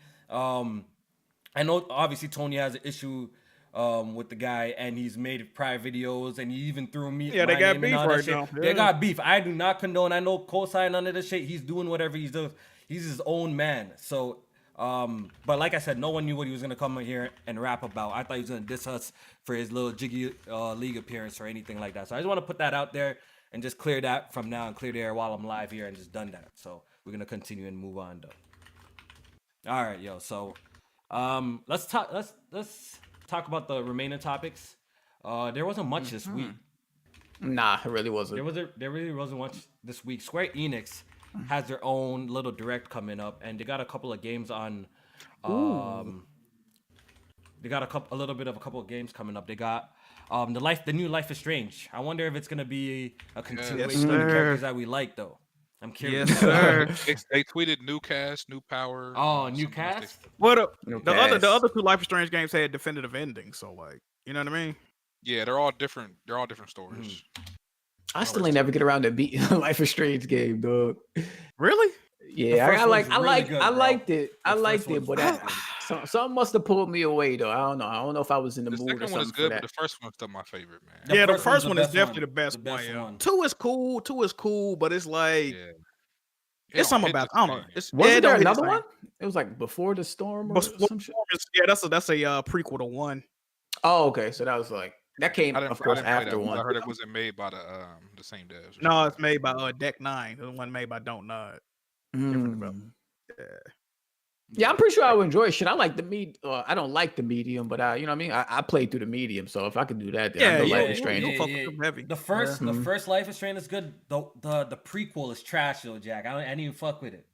I know obviously Tony has an issue with the guy, and he's made prior videos, and he even threw me. Yeah, they my got name and beef all that right shit. now. They Yeah. got beef. I do not condone. I know co-sign none of this shit. He's doing whatever he's doing. He's his own man. So, but like I said, no one knew what he was gonna come in here and rap about. I thought he was gonna diss us for his little Jiggy League appearance or anything like that. So I just want to put that out there and just clear that from now and clear the air while I'm live here and just done that. So we're gonna continue and move on though. All right, yo. So, let's talk about the remaining topics. There wasn't much this week. Nah, it really wasn't. There really wasn't much this week. Square Enix has their own little direct coming up, and they got a couple of games on. They got a couple of games coming up. They got the new Life is Strange. I wonder if it's gonna be a continuation of the characters that we like, though. I'm curious. Yes, sir. They tweeted new cast, new power. Oh, new something else cast. Well, No the gas. other two Life is Strange games had definitive endings, so like, you know what I mean? Yeah, they're all different. They're all different stories. I still ain't never get around to beating Life is Strange game, dog. Really? Yeah, first I one's really good, bro. liked it. I The liked first it, one's but really something must have pulled me away though. I don't know if I was in the The mood or second one is something good, for but that. the first one's still my favorite, man. The Yeah, the first first one's one the is best definitely one. the best The one. best Yeah. one. Two is cool, but it's like Yeah. it's something about I don't know. It's Wasn't it there don't hit the another same. one? It was like Before the Storm or Before some shit. Yeah, that's a prequel to one. Oh, okay. So that was like that came, I didn't, of I course, didn't play after that one. one. I heard it wasn't made by the same devs. or No, something. it's made by Deck Nine. The one made by Don't Nod. Different development. Yeah, I'm pretty sure I would enjoy shit. I like the I don't like the medium, but you know what I mean. I played through the medium, so if I could do that, then I know Life is Strange. You'll fuck with them heavy. The first Life is Strange is good. The prequel is trash though, Jack. I didn't even fuck with it.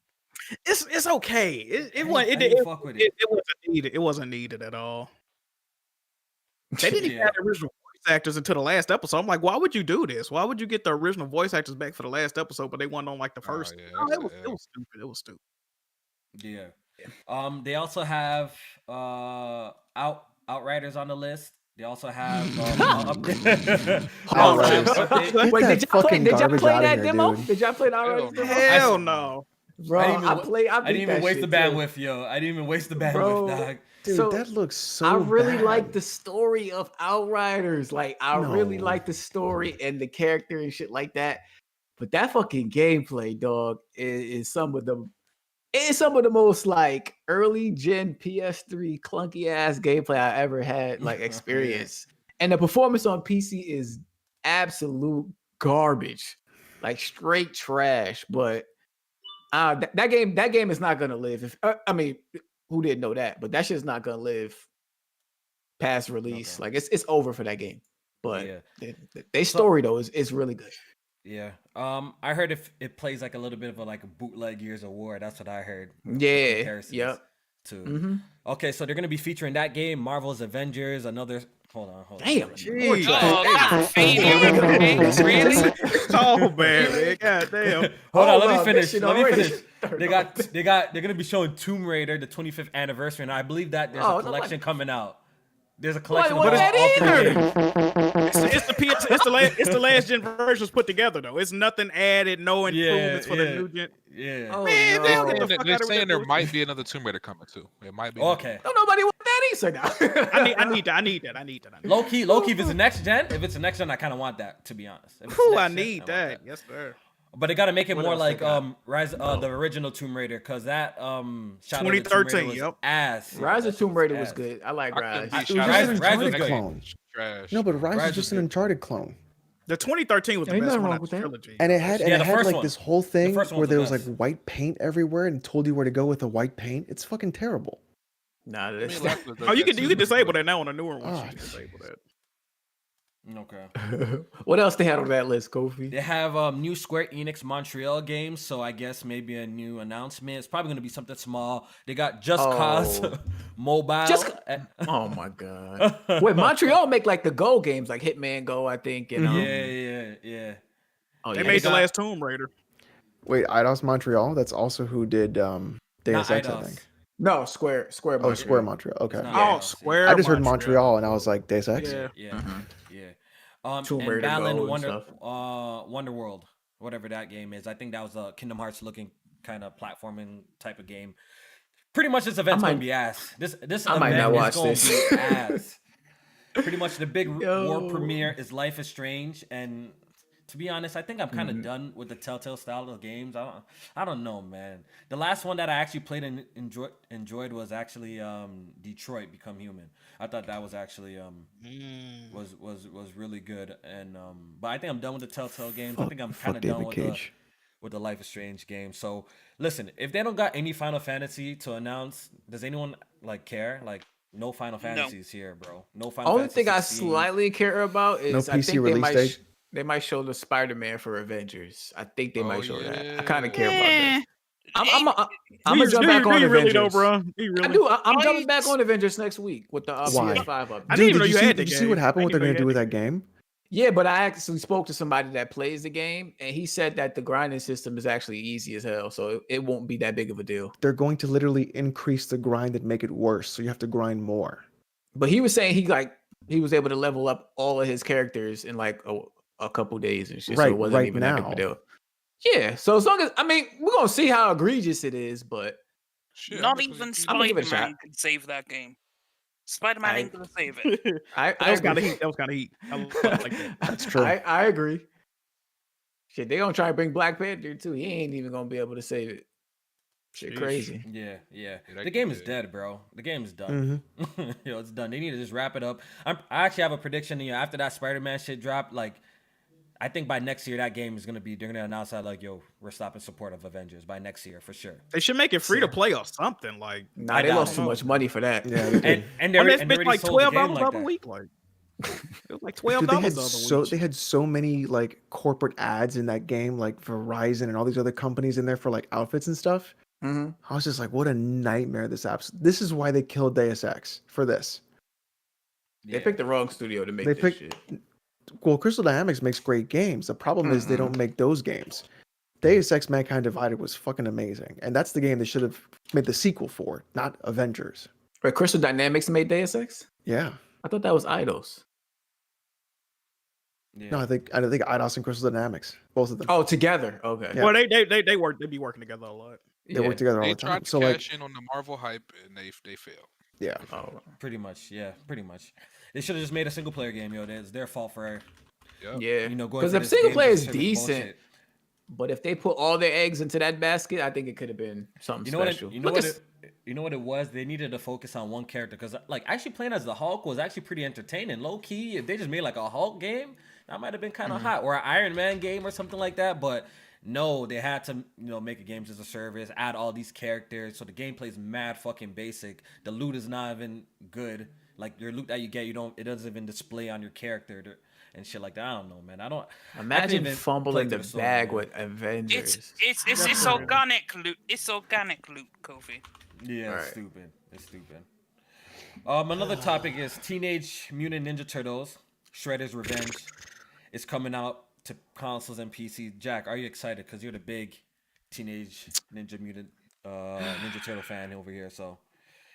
It's okay. It wasn't needed at all. They didn't even have the original voice actors until the last episode. I'm like, why would you do this? Why would you get the original voice actors back for the last episode, but they weren't on like the first? yeah, it was stupid. It was stupid. Yeah. They also have Outriders on the list. They also have Outriders. Wait, did y'all play that demo? dude. Did y'all play the Outriders demo? Hell no. Bro, I didn't even waste the bandwidth, yo. I didn't even waste the bandwidth, dog. Dude, So, that looks so I really bad. like the story of Outriders. Like, I really No. like the story and the character and shit like that. But that fucking gameplay, dog, is some of the most like early gen PS3 clunky ass gameplay I ever had like experience. And the performance on PC is absolute garbage, like straight trash. But that game is not gonna live. If I mean, who didn't know that? But that shit's not gonna live past release. Okay. Like it's over for that game. But Yeah. their story though is really good. Yeah. I heard if it plays like a little bit of a bootleg Gears of War. That's what I heard. Yeah. Comparisons Yep. To. Mhm. Okay, so they're gonna be featuring that game, Marvel's Avengers, another. Hold on. Damn. Jeez. Really? So bad, man. God damn. Hold on, let on, me finish. this shit Let me already finish. started They're gonna be showing Tomb Raider, the 25th anniversary, and I believe that there's a collection coming out. There's a collection. What of that all three either? games. It's the last gen versions put together though. It's nothing added, no improvements for the new gen. Yeah. Oh, Man, no. they'll get the fuck They're out of saying that there bullshit. might be another Tomb Raider coming too. It might be. Okay. Don't nobody want that either now. I need that. Low key, if it's a next gen, I kind of want that, to be honest. If it's Ooh, next I gen, need want that. Yes, sir. But they got to make it What more else they like got? Rise the original Tomb Raider, because that Shadow of the Tomb 2013, Raider was yep. ass. Yeah, Rise that of shit Tomb Raider was ass. good. I like Rise. I It was Rise- just an Rise was Uncharted good. clone. Trash. No, but Rise Rise is just was an good. Uncharted clone. The 2013 was the Ain't best nothing one wrong out of with the that. trilogy. And it had Yeah, the first like one. this whole thing first one where was there the was like best. white paint everywhere and told you where to go with the white paint. It's fucking terrible. Nah, I that's mean, Life was Oh, you that can too, disable but- that now on a newer one. Oh, You can disable that. Okay. what else they had on that list, Kofi? They have new Square Enix Montreal games, so I guess maybe a new announcement. It's probably gonna be something small. They got Just Cause Oh. Mobile. Oh my god. Wait, Montreal make like the Go games, like Hitman Go, I think. And, yeah. Oh, They yeah, made the got- last Tomb Raider. Wait, Eidos Montreal? That's also who did Deus Not Ex, I Eidos. think. No, Square Oh, Montreal. Square Montreal. Okay. not Oh, Eidos, Square. I just heard Montreal and I was like, Deus Ex? Yeah. Yeah. Tomb And Raider Balan Go and stuff. Wonder World, whatever that game is. I think that was a Kingdom Hearts looking kind of platforming type of game. Pretty much this event's might- gonna be ass. This I might event not is watch gonna this. be ass. Pretty much the big Yo. war premiere is Life is Strange, and to be honest, I think I'm kind of done with the Telltale style of games. I don't know, man. The last one that I actually played and enjoyed was actually Detroit Become Human. I thought that was actually was really good, and but I think I'm done with the Telltale games. I think I'm kind of done with the Life is Strange game. So listen, if they don't got any Final Fantasy to announce, does anyone like care? Like, no Final Fantasies here, bro. No Final Only Fantasy thing I 16. slightly care about is I PC think release date. they might show the Spider-Man for Avengers. I think they might show that. I kind of yeah. care about that. I'm Do gonna you- jump do back you on really Avengers. though, bro? Do you really? I do. I'm I- jumping back on Avengers next week with the Why? PS5 update. I didn't even know you had the Did you see what game. happened? I What they're didn't gonna do know with you that game? Yeah, but I actually spoke to somebody that plays the game, and he said that the grinding system is actually easy as hell, so it won't be that big of a deal. They're going to literally increase the grind and make it worse, so you have to grind more. But he was saying he was able to level up all of his characters in like a couple days and shit. So Right- it wasn't right even that big of now. a deal. Yeah. So as long as we're gonna see how egregious it is, but Shit, Not I'm even gonna- I'm gonna give it a Spider-Man shot. can save that game. Spider-Man I- ain't gonna save it. I That was kind of agree. heat. That was kind of heat. I like that. That's true. I agree. Shit, they gonna try and bring Black Panther too. He ain't even gonna be able to save it. Shit, Sheesh. crazy. Yeah. that The could game be is it. dead, bro. The game is done. Mm-hmm. It's done. They need to just wrap it up. I actually have a prediction. After that Spider-Man shit dropped, like, I think by next year that game is gonna be. They're gonna announce that, like, yo, we're stopping support of Avengers by next year for sure. They should make it free to play or something. Like, Nah, I they doubt lost it. too much money for that. Yeah, they did. And on they're that and they bitch already like sold the game $12 like the other that. week. Like, it was like Dude, $12 they the had other week. they had so many like corporate ads in that game, like Verizon and all these other companies in there for like outfits and stuff. Mm-hmm. I was just like, what a nightmare this app's. This is why they killed Deus Ex for this. They picked the wrong studio to make They this picked- shit. Well, Crystal Dynamics makes great games. The problem is they don't make those games. Deus Ex Mankind Divided was fucking amazing, and that's the game they should have made the sequel for, not Avengers. Wait, Crystal Dynamics made Deus Ex? Yeah. I thought that was Eidos. Yeah. No, I think Eidos and Crystal Dynamics, both of them. Oh, together. Okay. Yeah. Well, they be working together a lot. They work together all They the time. tried to So like, cash in on the Marvel hype and they failed. yeah. Oh, Pretty much. Yeah. Pretty much. They should have just made a single player game, yo. It's their fault for Yep. yeah. going Because for if this single game player is service decent, bullshit. but if they put all their eggs into that basket, I think it could have been something special. You know what it was? They needed to focus on one character because, like, actually playing as the Hulk was actually pretty entertaining. Low key, if they just made like a Hulk game, that might have been kind of hot, or an Iron Man game or something like that. But no, they had to, make a games as a service, add all these characters, so the gameplay's mad fucking basic. The loot is not even good. Like, your loot that you get, it doesn't even display on your character and shit like that. I don't know, man. I couldn't Imagine even fumbling play the through story, bag man. with Avengers. It's organic loot. It's organic loot, Kofi. Yeah, Right. it's stupid. It's stupid. Another topic is Teenage Mutant Ninja Turtles: Shredder's Revenge. It's coming out to consoles and PC. Jack, are you excited? Because you're the big Teenage Ninja Turtle fan over here. So,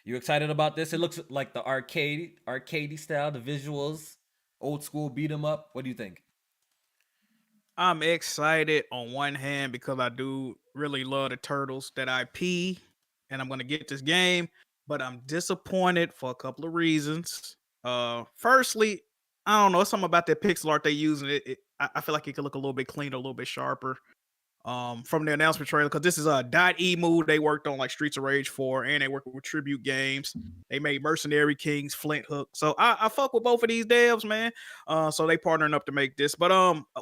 you excited about this? It looks like the arcadey style, the visuals, old school beat 'em up. What do you think? I'm excited on one hand because I do really love the Turtles, that IP, and I'm gonna get this game. But I'm disappointed for a couple of reasons. Firstly, I don't know, it's something about that pixel art they use, and I feel like it could look a little bit cleaner, a little bit sharper. From the announcement trailer, because this is a .E move they worked on, like Streets of Rage 4, and they worked with Tribute Games. They made Mercenary Kings, Flint Hook. So I fuck with both of these devs, man. So they partnering up to make this. But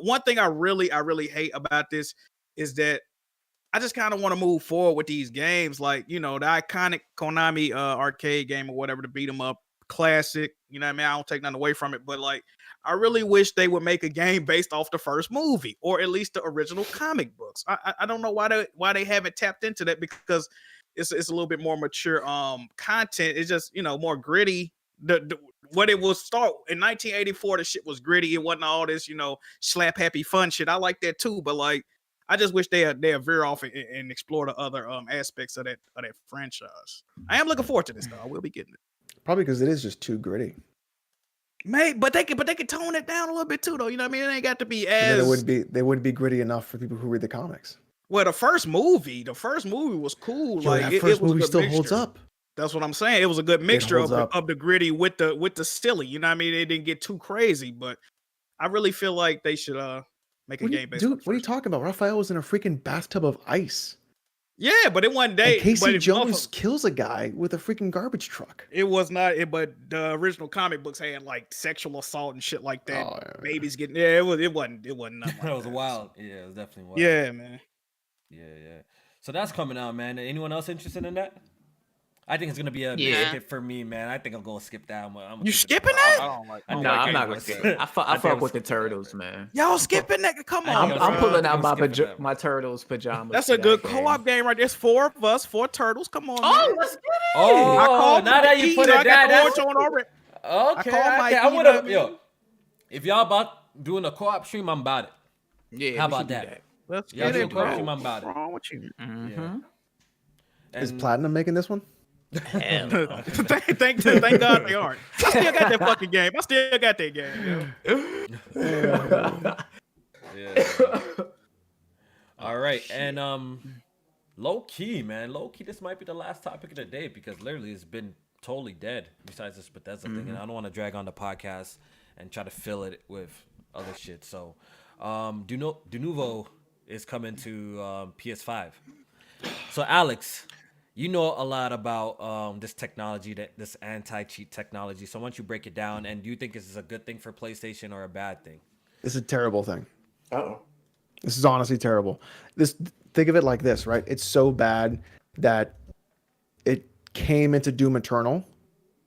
one thing I really hate about this is that I just kind of want to move forward with these games, like, the iconic Konami arcade game or whatever, to beat 'em up classic. You know what I mean? I don't take nothing away from it, but like, I really wish they would make a game based off the first movie, or at least the original comic books. I don't know why they haven't tapped into that, because it's a little bit more mature content. It's just, more gritty. What it will start in 1984, the shit was gritty. It wasn't all this, slap happy fun shit. I like that too, but like, I just wish they veer off and explore the other aspects of that franchise. I am looking forward to this though. I will be getting it. Probably because it is just too gritty. But they could tone it down a little bit too, though. You know what I mean? It ain't got to be And then as they wouldn't be gritty enough for people who read the comics. Well, the first movie was cool. Yo, like that it first was a movie good still mixture. holds up. That's what I'm saying. It was a good mixture holds up. of the gritty with the silly. You know what I mean? It didn't get too crazy, but I really feel like they should make a game based on Dude, what are you talking about? Raphael was in a freaking bathtub of ice. Yeah, but it wasn't And they. Casey but Jones kills a guy with a freaking garbage truck. It was not. But the original comic books had like sexual assault and shit like that. Oh, yeah. Babies getting. Yeah, it wasn't. Nothing like That was that. wild. Yeah, it was definitely wild. Yeah, man. Yeah. So that's coming out, man. Anyone else interested in that? I think it's gonna be a big Yeah. skip for me, man. I think I'm gonna skip that. You skipping I that? don't like. I No, think I'm I'm not gonna gonna skip say. it. I think fuck I'm with the skipping turtles, man. Y'all skipping that? Come on, I'm bro. pulling out I'm skipping that. my turtles pajamas. That's for a good that game. co-op game right there. It's 4 of us, 4 turtles. Come on, Oh, man. let's get it. Oh, I called now that you put it I got down, the that's launch on already. okay. called Mikey, I you would know have. what I Yo, mean? if y'all about doing a co-op stream, I'm about it. Yeah, How we about should do that? Let's Y'all get do a it, co-op bro. stream, I'm about it. What's wrong with you? Yeah. Is And- Platinum making this one? Hell no. thank God they aren't. I still got that fucking game. I still got that game. Yo. Yeah. All right, and low key, man, low key. This might be the last topic of the day because literally it's been totally dead. Besides this Bethesda thing, and I don't want to drag on the podcast and try to fill it with other shit. So, Denuvo is coming to PS5. So, Alex, you know a lot about this technology, this anti-cheat technology. So, why don't you break it down? And do you think this is a good thing for PlayStation or a bad thing? This is a terrible thing. Oh. This is honestly terrible. Think of it like this, right? It's so bad that it came into Doom Eternal,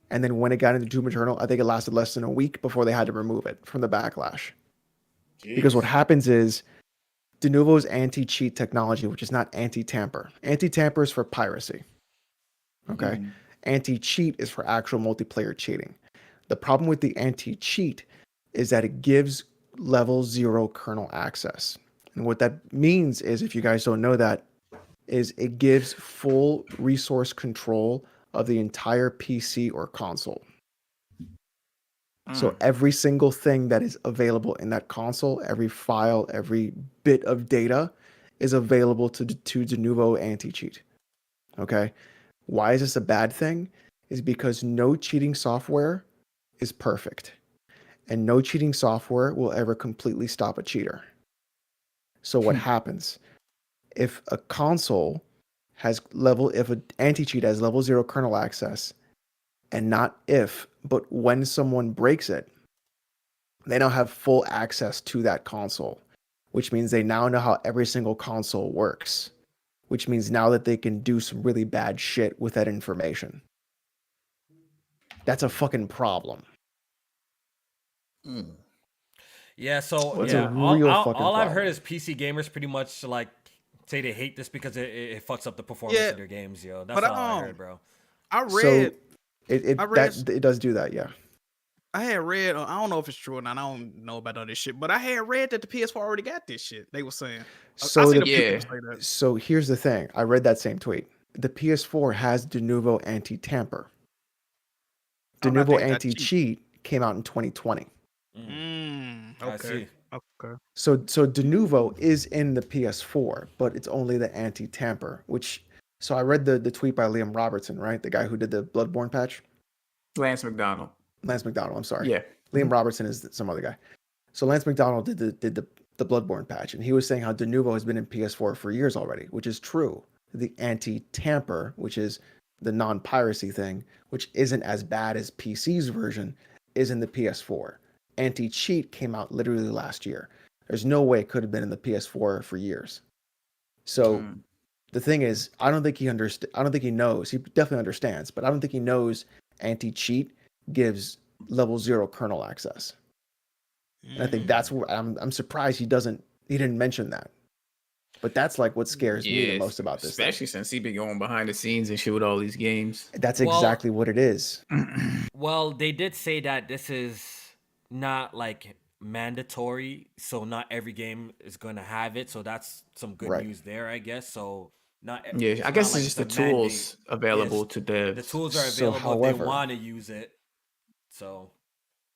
and then when it got into Doom Eternal, I think it lasted less than a week before they had to remove it from the backlash. Because what happens is Denuvo's anti-cheat technology, which is not anti-tamper. Anti-tamper is for piracy. Okay? Anti-cheat is for actual multiplayer cheating. The problem with the anti-cheat is that it gives level 0 kernel access. And what that means is, if you guys don't know that, is it gives full resource control of the entire PC or console. So every single thing that is available in that console, every file, every bit of data is available to Denuvo anti-cheat. Okay? Why is this a bad thing? Is because no cheating software is perfect. And no cheating software will ever completely stop a cheater. So what happens? If a console if an anti-cheat has level 0 kernel access, and not if, but when someone breaks it, they now have full access to that console, which means they now know how every single console works, which means now that they can do some really bad shit with that information. That's a fucking problem. Yeah, so Well, it's yeah, a real fucking all I've heard problem. is PC gamers pretty much like say they hate this because it fucks up the performance Yeah, of their games, yo. That's but all I heard, bro. I So read. it does do that, yeah. I had read. I don't know if it's true or not. I don't know about all this shit, but I had read that the PS4 already got this shit. They were saying. So I seen the- the people Yeah. say that. So here's the thing. I read that same tweet. The PS4 has Denuvo anti-tamper. I'm not Denuvo thinking that cheap. anti-cheat came out in 2020. I Okay. see. Okay. So Denuvo is in the PS4, but it's only the anti-tamper, which so I read the tweet by Liam Robertson, right? The guy who did the Bloodborne patch. Lance McDonald. Lance McDonald, I'm sorry. Yeah. Liam Robertson is some other guy. So Lance McDonald did the Bloodborne patch, and he was saying how Denuvo has been in PS4 for years already, which is true. The anti-tamper, which is the non-piracy thing, which isn't as bad as PC's version, is in the PS4. Anti-cheat came out literally last year. There's no way it could have been in the PS4 for years. So the thing is, I don't think he knows. He definitely understands, but I don't think he knows anti-cheat gives level 0 kernel access. And I think that's where I'm surprised he didn't mention that. But that's like what scares me the most about this thing. especially since he been going behind the scenes and shit with all these games. That's Well- exactly what it is. Well, they did say that this is not like mandatory, so not every game is going to have it. So that's some good Right. news there, I guess. So not Yeah, I guess not like it's just the a mandate. tools available to devs. The tools are So, available if however- they want to use it. So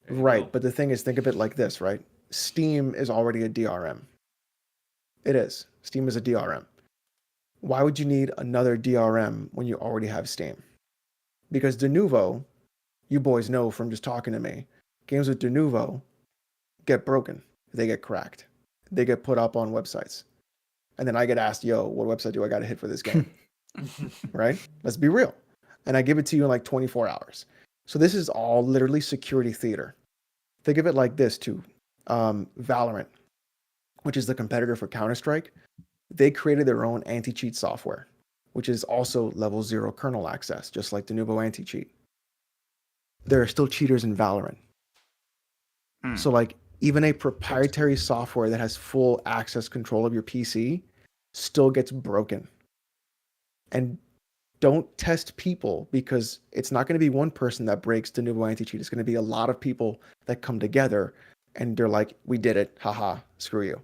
there you Right, go. but the thing is, think of it like this, right? Steam is already a DRM. It is. Steam is a DRM. why would you need another DRM when you already have Steam? Because Denuvo, you boys know from just talking to me, games with Denuvo get broken. They get cracked. They get put up on websites. And then I get asked, yo, what website do I got to hit for this game? Right? Let's be real. And I give it to you in like 24 hours. So this is all literally security theater. Think of it like this too. Valorant, which is the competitor for Counter-Strike, they created their own anti-cheat software, which is also level 0 kernel access, just like Denuvo anti-cheat. There are still cheaters in Valorant. So like even a proprietary software that has full access control of your PC still gets broken. And don't test people, because it's not going to be one person that breaks Denuvo anti-cheat. It's going to be a lot of people that come together and they're like, we did it. Haha, screw you.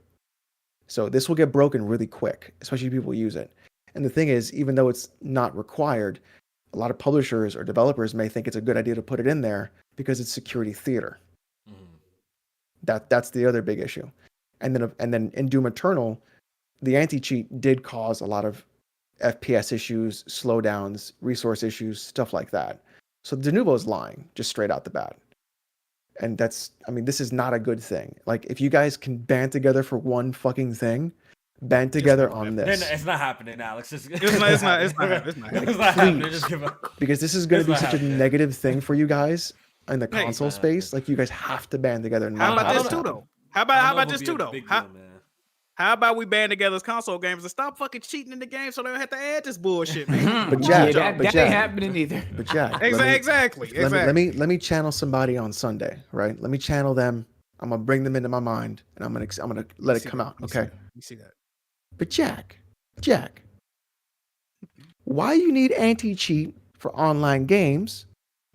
So this will get broken really quick, especially if people use it. And the thing is, even though it's not required, a lot of publishers or developers may think it's a good idea to put it in there because it's security theater. That's the other big issue. And then in Doom Eternal, the anti-cheat did cause a lot of FPS issues, slowdowns, resource issues, stuff like that. So Denuvo is lying just straight out the bat. And this is not a good thing. Like, if you guys can band together for one fucking thing, band together on this. It's not happening, Alex. It's not happening. Just give up. Because this is going to be such a negative thing for you guys in the console space. Like, you guys have to band together. And how about this happen. too, though? How about this too, though? How about we band together as console gamers and stop fucking cheating in the game so they don't have to add this bullshit, man? But Jack, that ain't happening either. But Jack, exactly. Let me channel somebody on Sunday, right? Let me channel them. I'm gonna bring them into my mind, and I'm gonna let it come out. Okay. You see that? But Jack, why you need anti-cheat for online games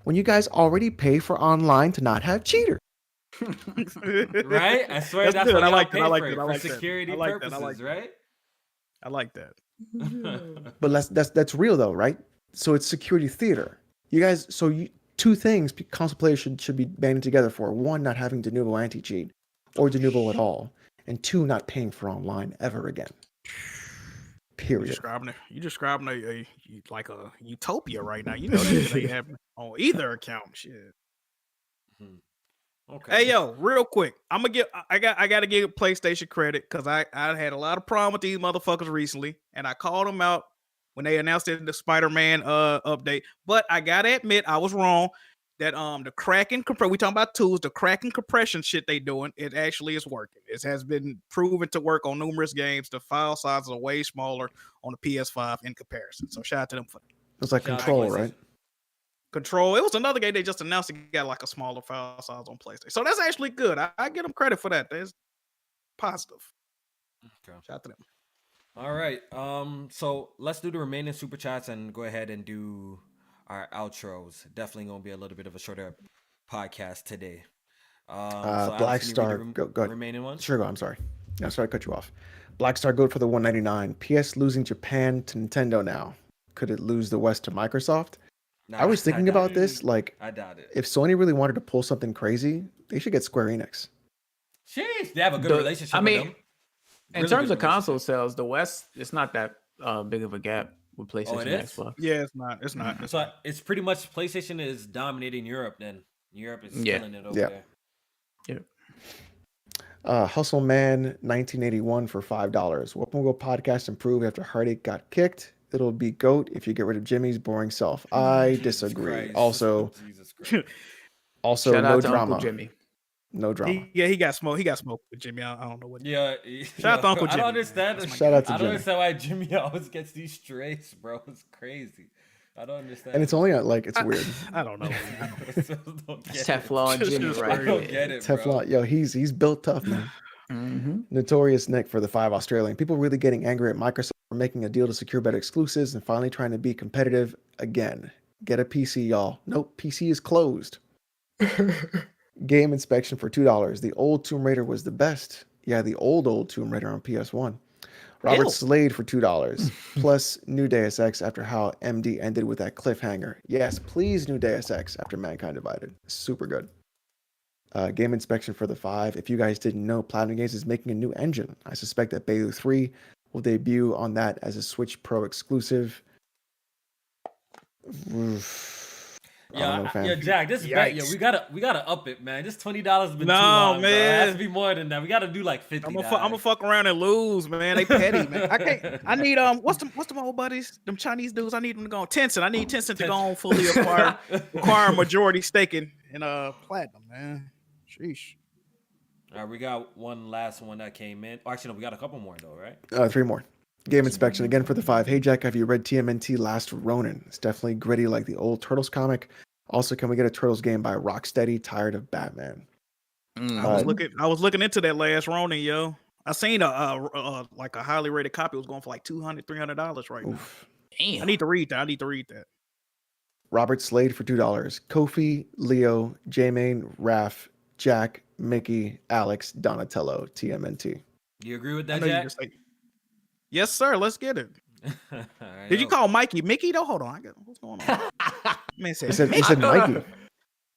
when you guys already pay for online to not have cheaters? Right? I swear that's good. what I I like pay that. I like for, that. I for like that. security I like that. purposes, I like that. right? I like that. But that's real though, right? So it's security theater. You guys, two things console players should be banding together for: one, not having Denuvo anti-cheat or Denuvo at all, and two, not paying for online ever again. Period. You describing a like a utopia right now. You know this ain't happening on either account. Shit. Okay. Hey yo, real quick, I gotta give PlayStation credit because I had a lot of problem with these motherfuckers recently, and I called them out when they announced it in the Spider-Man update. But I gotta admit, I was wrong. That the cracking we talking about tools, the cracking compression shit they doing, it actually is working. It has been proven to work on numerous games. The file sizes are way smaller on the PS5 in comparison. So shout out to them for that. It's like Control, right? Control. It was another game they just announced. It got like a smaller file size on PlayStation. So that's actually good. I give them credit for that. That's positive. Okay. Shout out to them. All right. So let's do the remaining super chats and go ahead and do our outros. Definitely gonna be a little bit of a shorter podcast today. Black Star, go ahead. Remaining ones. Sure, go. I'm sorry. I'm sorry to cut you off. Black Star, go for the 199. PS losing Japan to Nintendo now. Could it lose the West to Microsoft? Nah, I was thinking about this. Like, I doubt it. If Sony really wanted to pull something crazy, they should get Square Enix. Jeez, they have a good relationship. I mean, with them. in Really terms good of console sales, the West, it's not that big of a gap with PlayStation it and is? Xbox. Yeah, it's not. It's not. So it's pretty much PlayStation is dominating Europe. Then Europe is killing it over there. Yeah. Hustle Man 1981 for $5. Welcome Go podcast improved after Heartache got kicked. It'll be GOAT if you get rid of Jimmy's boring self. I disagree. Christ. Also, Jesus also Shout no out to drama. Uncle Jimmy. No drama. He got smoked. He got smoked with Jimmy. I don't know what. Yeah. Shout out to Uncle I Jimmy. don't understand. Shout out to I don't Jimmy. understand why Jimmy always gets these strays, bro. It's crazy. I don't understand. And it's only like it's weird. I don't know. Teflon Jimmy right I don't here. get it, bro. Teflon, yo, he's built tough, man. Notorious Nick for the 5 Australian. People really getting angry at Microsoft for making a deal to secure better exclusives and finally trying to be competitive again. Get a PC, y'all. Nope, PC is closed. Game inspection for $2. The old Tomb Raider was the best. Yeah, the old Tomb Raider on PS1. Robert Ew. Slade for $2. Plus new Deus Ex after how MD ended with that cliffhanger. Yes, please new Deus Ex after Mankind Divided. Super good. Game inspection for the 5. If you guys didn't know, Platinum Games is making a new engine. I suspect that Bayou 3 will debut on that as a Switch Pro exclusive. I don't know, fam. Yeah, Jack, this bet, yo, Yikes. we gotta up it, man. This $20 has been too No, long, bro. It has man. to be more than that. We gotta do like 50. I'm gonna fuck around and lose, man. They petty, man. I can't. I need what's my old buddies? Them Chinese dudes. I need them to go on Tencent. I need Tencent to go on fully acquire a majority stake in platinum, man. Sheesh. All right, we got one last one that came in. Oh, actually, no, we got a couple more though, right? 3 more. Game inspection again for the 5. Hey Jack, have you read TMNT Last Ronin? It's definitely gritty like the old Turtles comic. Also, can we get a Turtles game by Rocksteady? Tired of Batman. I was looking into that Last Ronin, yo. I seen a highly rated copy was going for like $200, $300 right now. Damn. I need to read that. Robert Slade for $2. Kofi, Leo, J-Main, Raph, Jack, Mickey, Alex, Donatello, TMNT. Do you agree with I that, know you Jack? just yes, sir. Let's get it. All right, Did you yo. call Mikey Mickey though? Hold on. What's going on? Man He said, said Mikey. yeah,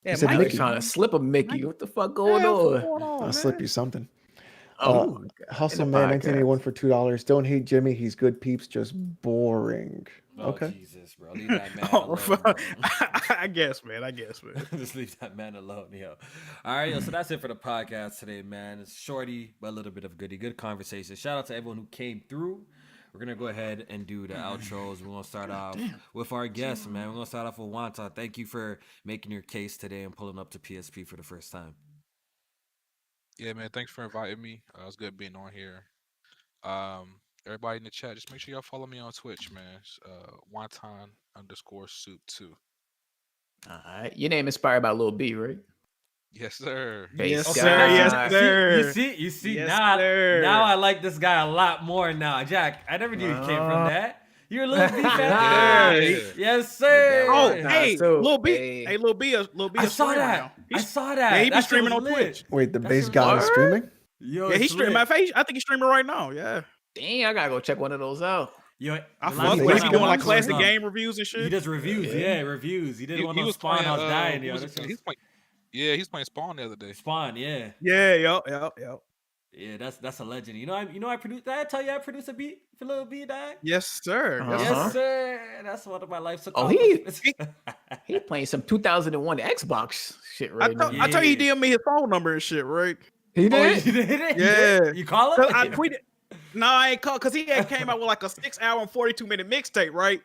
he said Mikey. Mickey. Trying to slip a Mickey. What the fuck going Yeah, what's on? going on, I'll man? slip you something. Oh, Hustle in the Man podcast. 1981 for $2. Don't hate Jimmy. He's good peeps, just boring. Oh, Okay. Jesus, bro. Leave that man Oh, alone. Bro. I guess, man. Just leave that man alone, yo. All right, yo. So that's it for the podcast today, man. It's shorty, but a little bit of goodie. Good conversation. Shout out to everyone who came through. We're gonna go ahead and do the outros. We're gonna start off with our guests, man. We're gonna start off with Wanta. Thank you for making your case today and pulling up to PSP for the first time. Yeah, man. Thanks for inviting me. It's good being on here. Everybody in the chat, just make sure y'all follow me on Twitch, man. It's, Wonton_soup2. All right. Your name inspired by Lil B, right? Yes, sir. Yes, Okay. sir. Yes, You sir. You see. Yes, now, sir. now I like this guy a lot more now, Jack. I never knew you came from that. You're a little B fan. Yeah. Yes, sir. Oh, Nah, hey, so, Lil B. hey. Hey, Lil B. I saw streamer that. now. I saw that. Yeah, he been That shit streaming was on lit. Twitch. Wait, the That bass shit god was- is streaming? Yo, Yeah, he's it's streaming. lit. I think he's streaming right now. Yeah, Dang, I gotta go check one of those out. Yo, I the fuck last with. one He I be doing like watched classic was, game reviews and He shit. does reviews, yeah, reviews. He did one on was Spawn. I was dying, what yo. was That it? shit He's was- playing. Yeah, he's playing Spawn the other day. Spawn, yeah. Yeah, yo. Yeah, that's a legend. You know, I produced. Did I tell you I produced a beat for Lil B, dog? Yes, sir. Uh-huh. Yes, Yes, sir. That's one of my life's Oh, he- accomplishments. He playing some 2001 Xbox shit right now. I tell you, he DM me his phone number and shit, right? He Oh, did? you did it? You Yeah. did? You call So it? I tweeted. No, I ain't called because he had came out with like a 6-hour and 42-minute mixtape, right?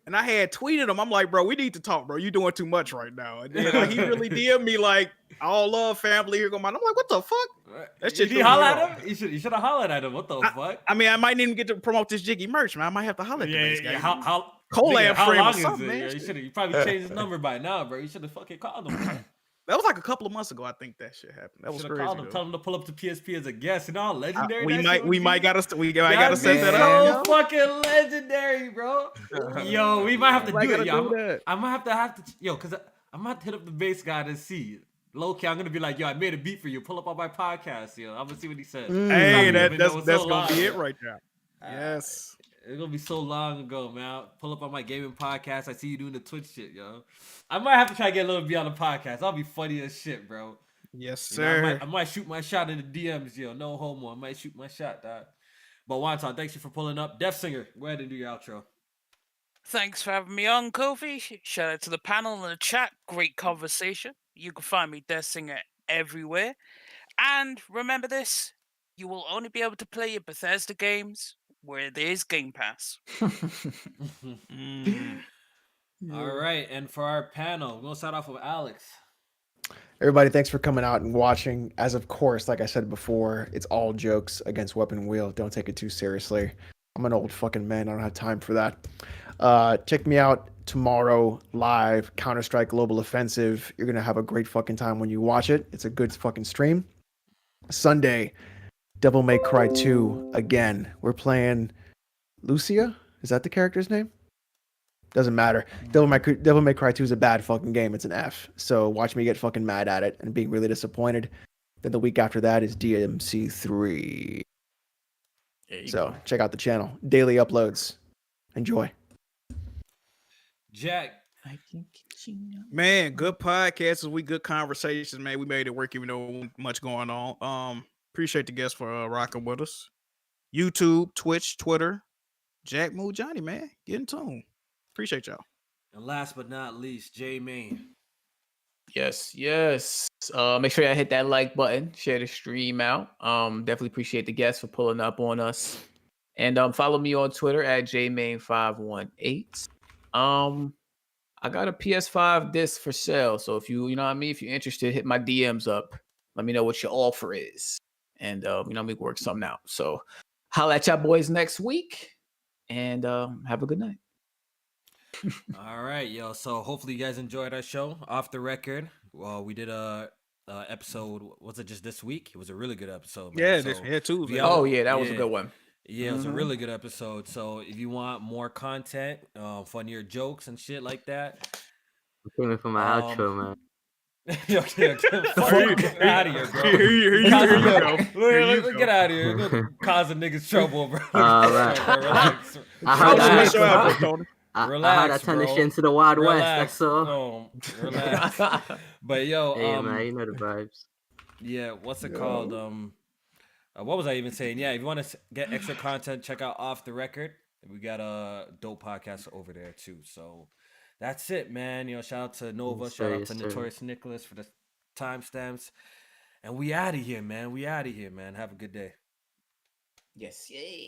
And I had tweeted him. I'm like, bro, we need to talk, bro. You doing too much right now. And then like, he really DM'd me like, all love, family. Here go mine. I'm like, what the fuck? That shit Did you threw me holler off. at him? You should have hollered at him. What the fuck? I mean, I might even get to promote this Jiggy merch, man. I might have to holler at this guy. How Collab how stream or long is something, it? man. Yeah, you probably changed his number by now, bro. You should have fucking called him. That was like a couple of months ago. I think that shit happened. That was Should have crazy. called him. though. Tell him to pull up to PSP as a guest. You know how legendary we that might shit would we be? might gotta set That'd that be up. so fucking legendary, bro. Yo, we might have to Might do it. gotta Yo, do that. I might have to. Yo, cause I'm gonna hit up the bass guy and see. Low key, I'm gonna be like, yo, I made a beat for you. Pull up on my podcast, yo. I'm gonna see what he says. Hey, Probably that's even though it's that's so gonna long, be yo. it right there. Yes. It's gonna be so long ago, man. Pull up on my gaming podcast. I see you doing the Twitch shit, yo. I might have to try to get a little bit on the podcast. I'll be funny as shit, bro. Yes, You know, I sir. might shoot my shot in the DMs, yo. No homo. I might shoot my shot, dog. But Wonton, thanks you for pulling up. Deaf Singer, go ahead and do your outro. Thanks for having me on, Kofi. Shout out to the panel and the chat. Great conversation. You can find me, Death Singer, everywhere. And remember this, you will only be able to play your Bethesda games where there is Game Pass. All right, and for our panel, we're gonna start off with Alex. Everybody, thanks for coming out and watching. As of course, like I said before, it's all jokes against Weapon Wheel. Don't take it too seriously. I'm an old fucking man. I don't have time for that. Check me out tomorrow live, Counter-Strike Global Offensive. You're going to have a great fucking time when you watch it. It's a good fucking stream. Sunday, Devil May Cry 2 again. We're playing Lucia. Is that the character's name? Doesn't matter. Devil May Cry 2 is a bad fucking game. It's an F. So watch me get fucking mad at it and being really disappointed. Then the week after that is DMC 3. So check out the channel. Daily uploads. Enjoy. Jack. Man, good podcasts. We good conversations, man. We made it work even though much going on. Appreciate the guests for rocking with us. YouTube, Twitch, Twitter. Jack Moo Johnny, man. Get in tune. Appreciate y'all. And last but not least, J Main. Yes. Make sure y'all hit that like button, share the stream out. Definitely appreciate the guests for pulling up on us. And follow me on Twitter at jmain518. I got a PS5 disc for sale. So if you know what I mean, if you're interested, hit my DMs up. Let me know what your offer is. And we work something out. So holla at y'all boys next week. And have a good night. All right, yo. So hopefully you guys enjoyed our show. Off the record, well, we did a episode. Was it just this week? It was a really good episode, man. Yeah, Tuesday. Oh yeah, that was a good one. Yeah, it was a really good episode. So if you want more content, funnier jokes and shit like that, Came in for my outro, man. Yo, get out of here, bro. Here you go. Get out of here. You're gonna cause a nigga's trouble, bro. Relax. Relax, I turned bro. this shit into the Wild West. Relax. That's all. No, relax. But yo, Hey, man, you know the vibes. yeah, what's it called? What was I even saying? Yeah, if you want to get extra content, check out Off the Record. We got a dope podcast over there too. So that's it, man. Shout out to Nova, Yes, shout sir, out yes, to sir. Notorious Nicholas for the timestamps. And we out of here, man. Have a good day. Yes. Yay.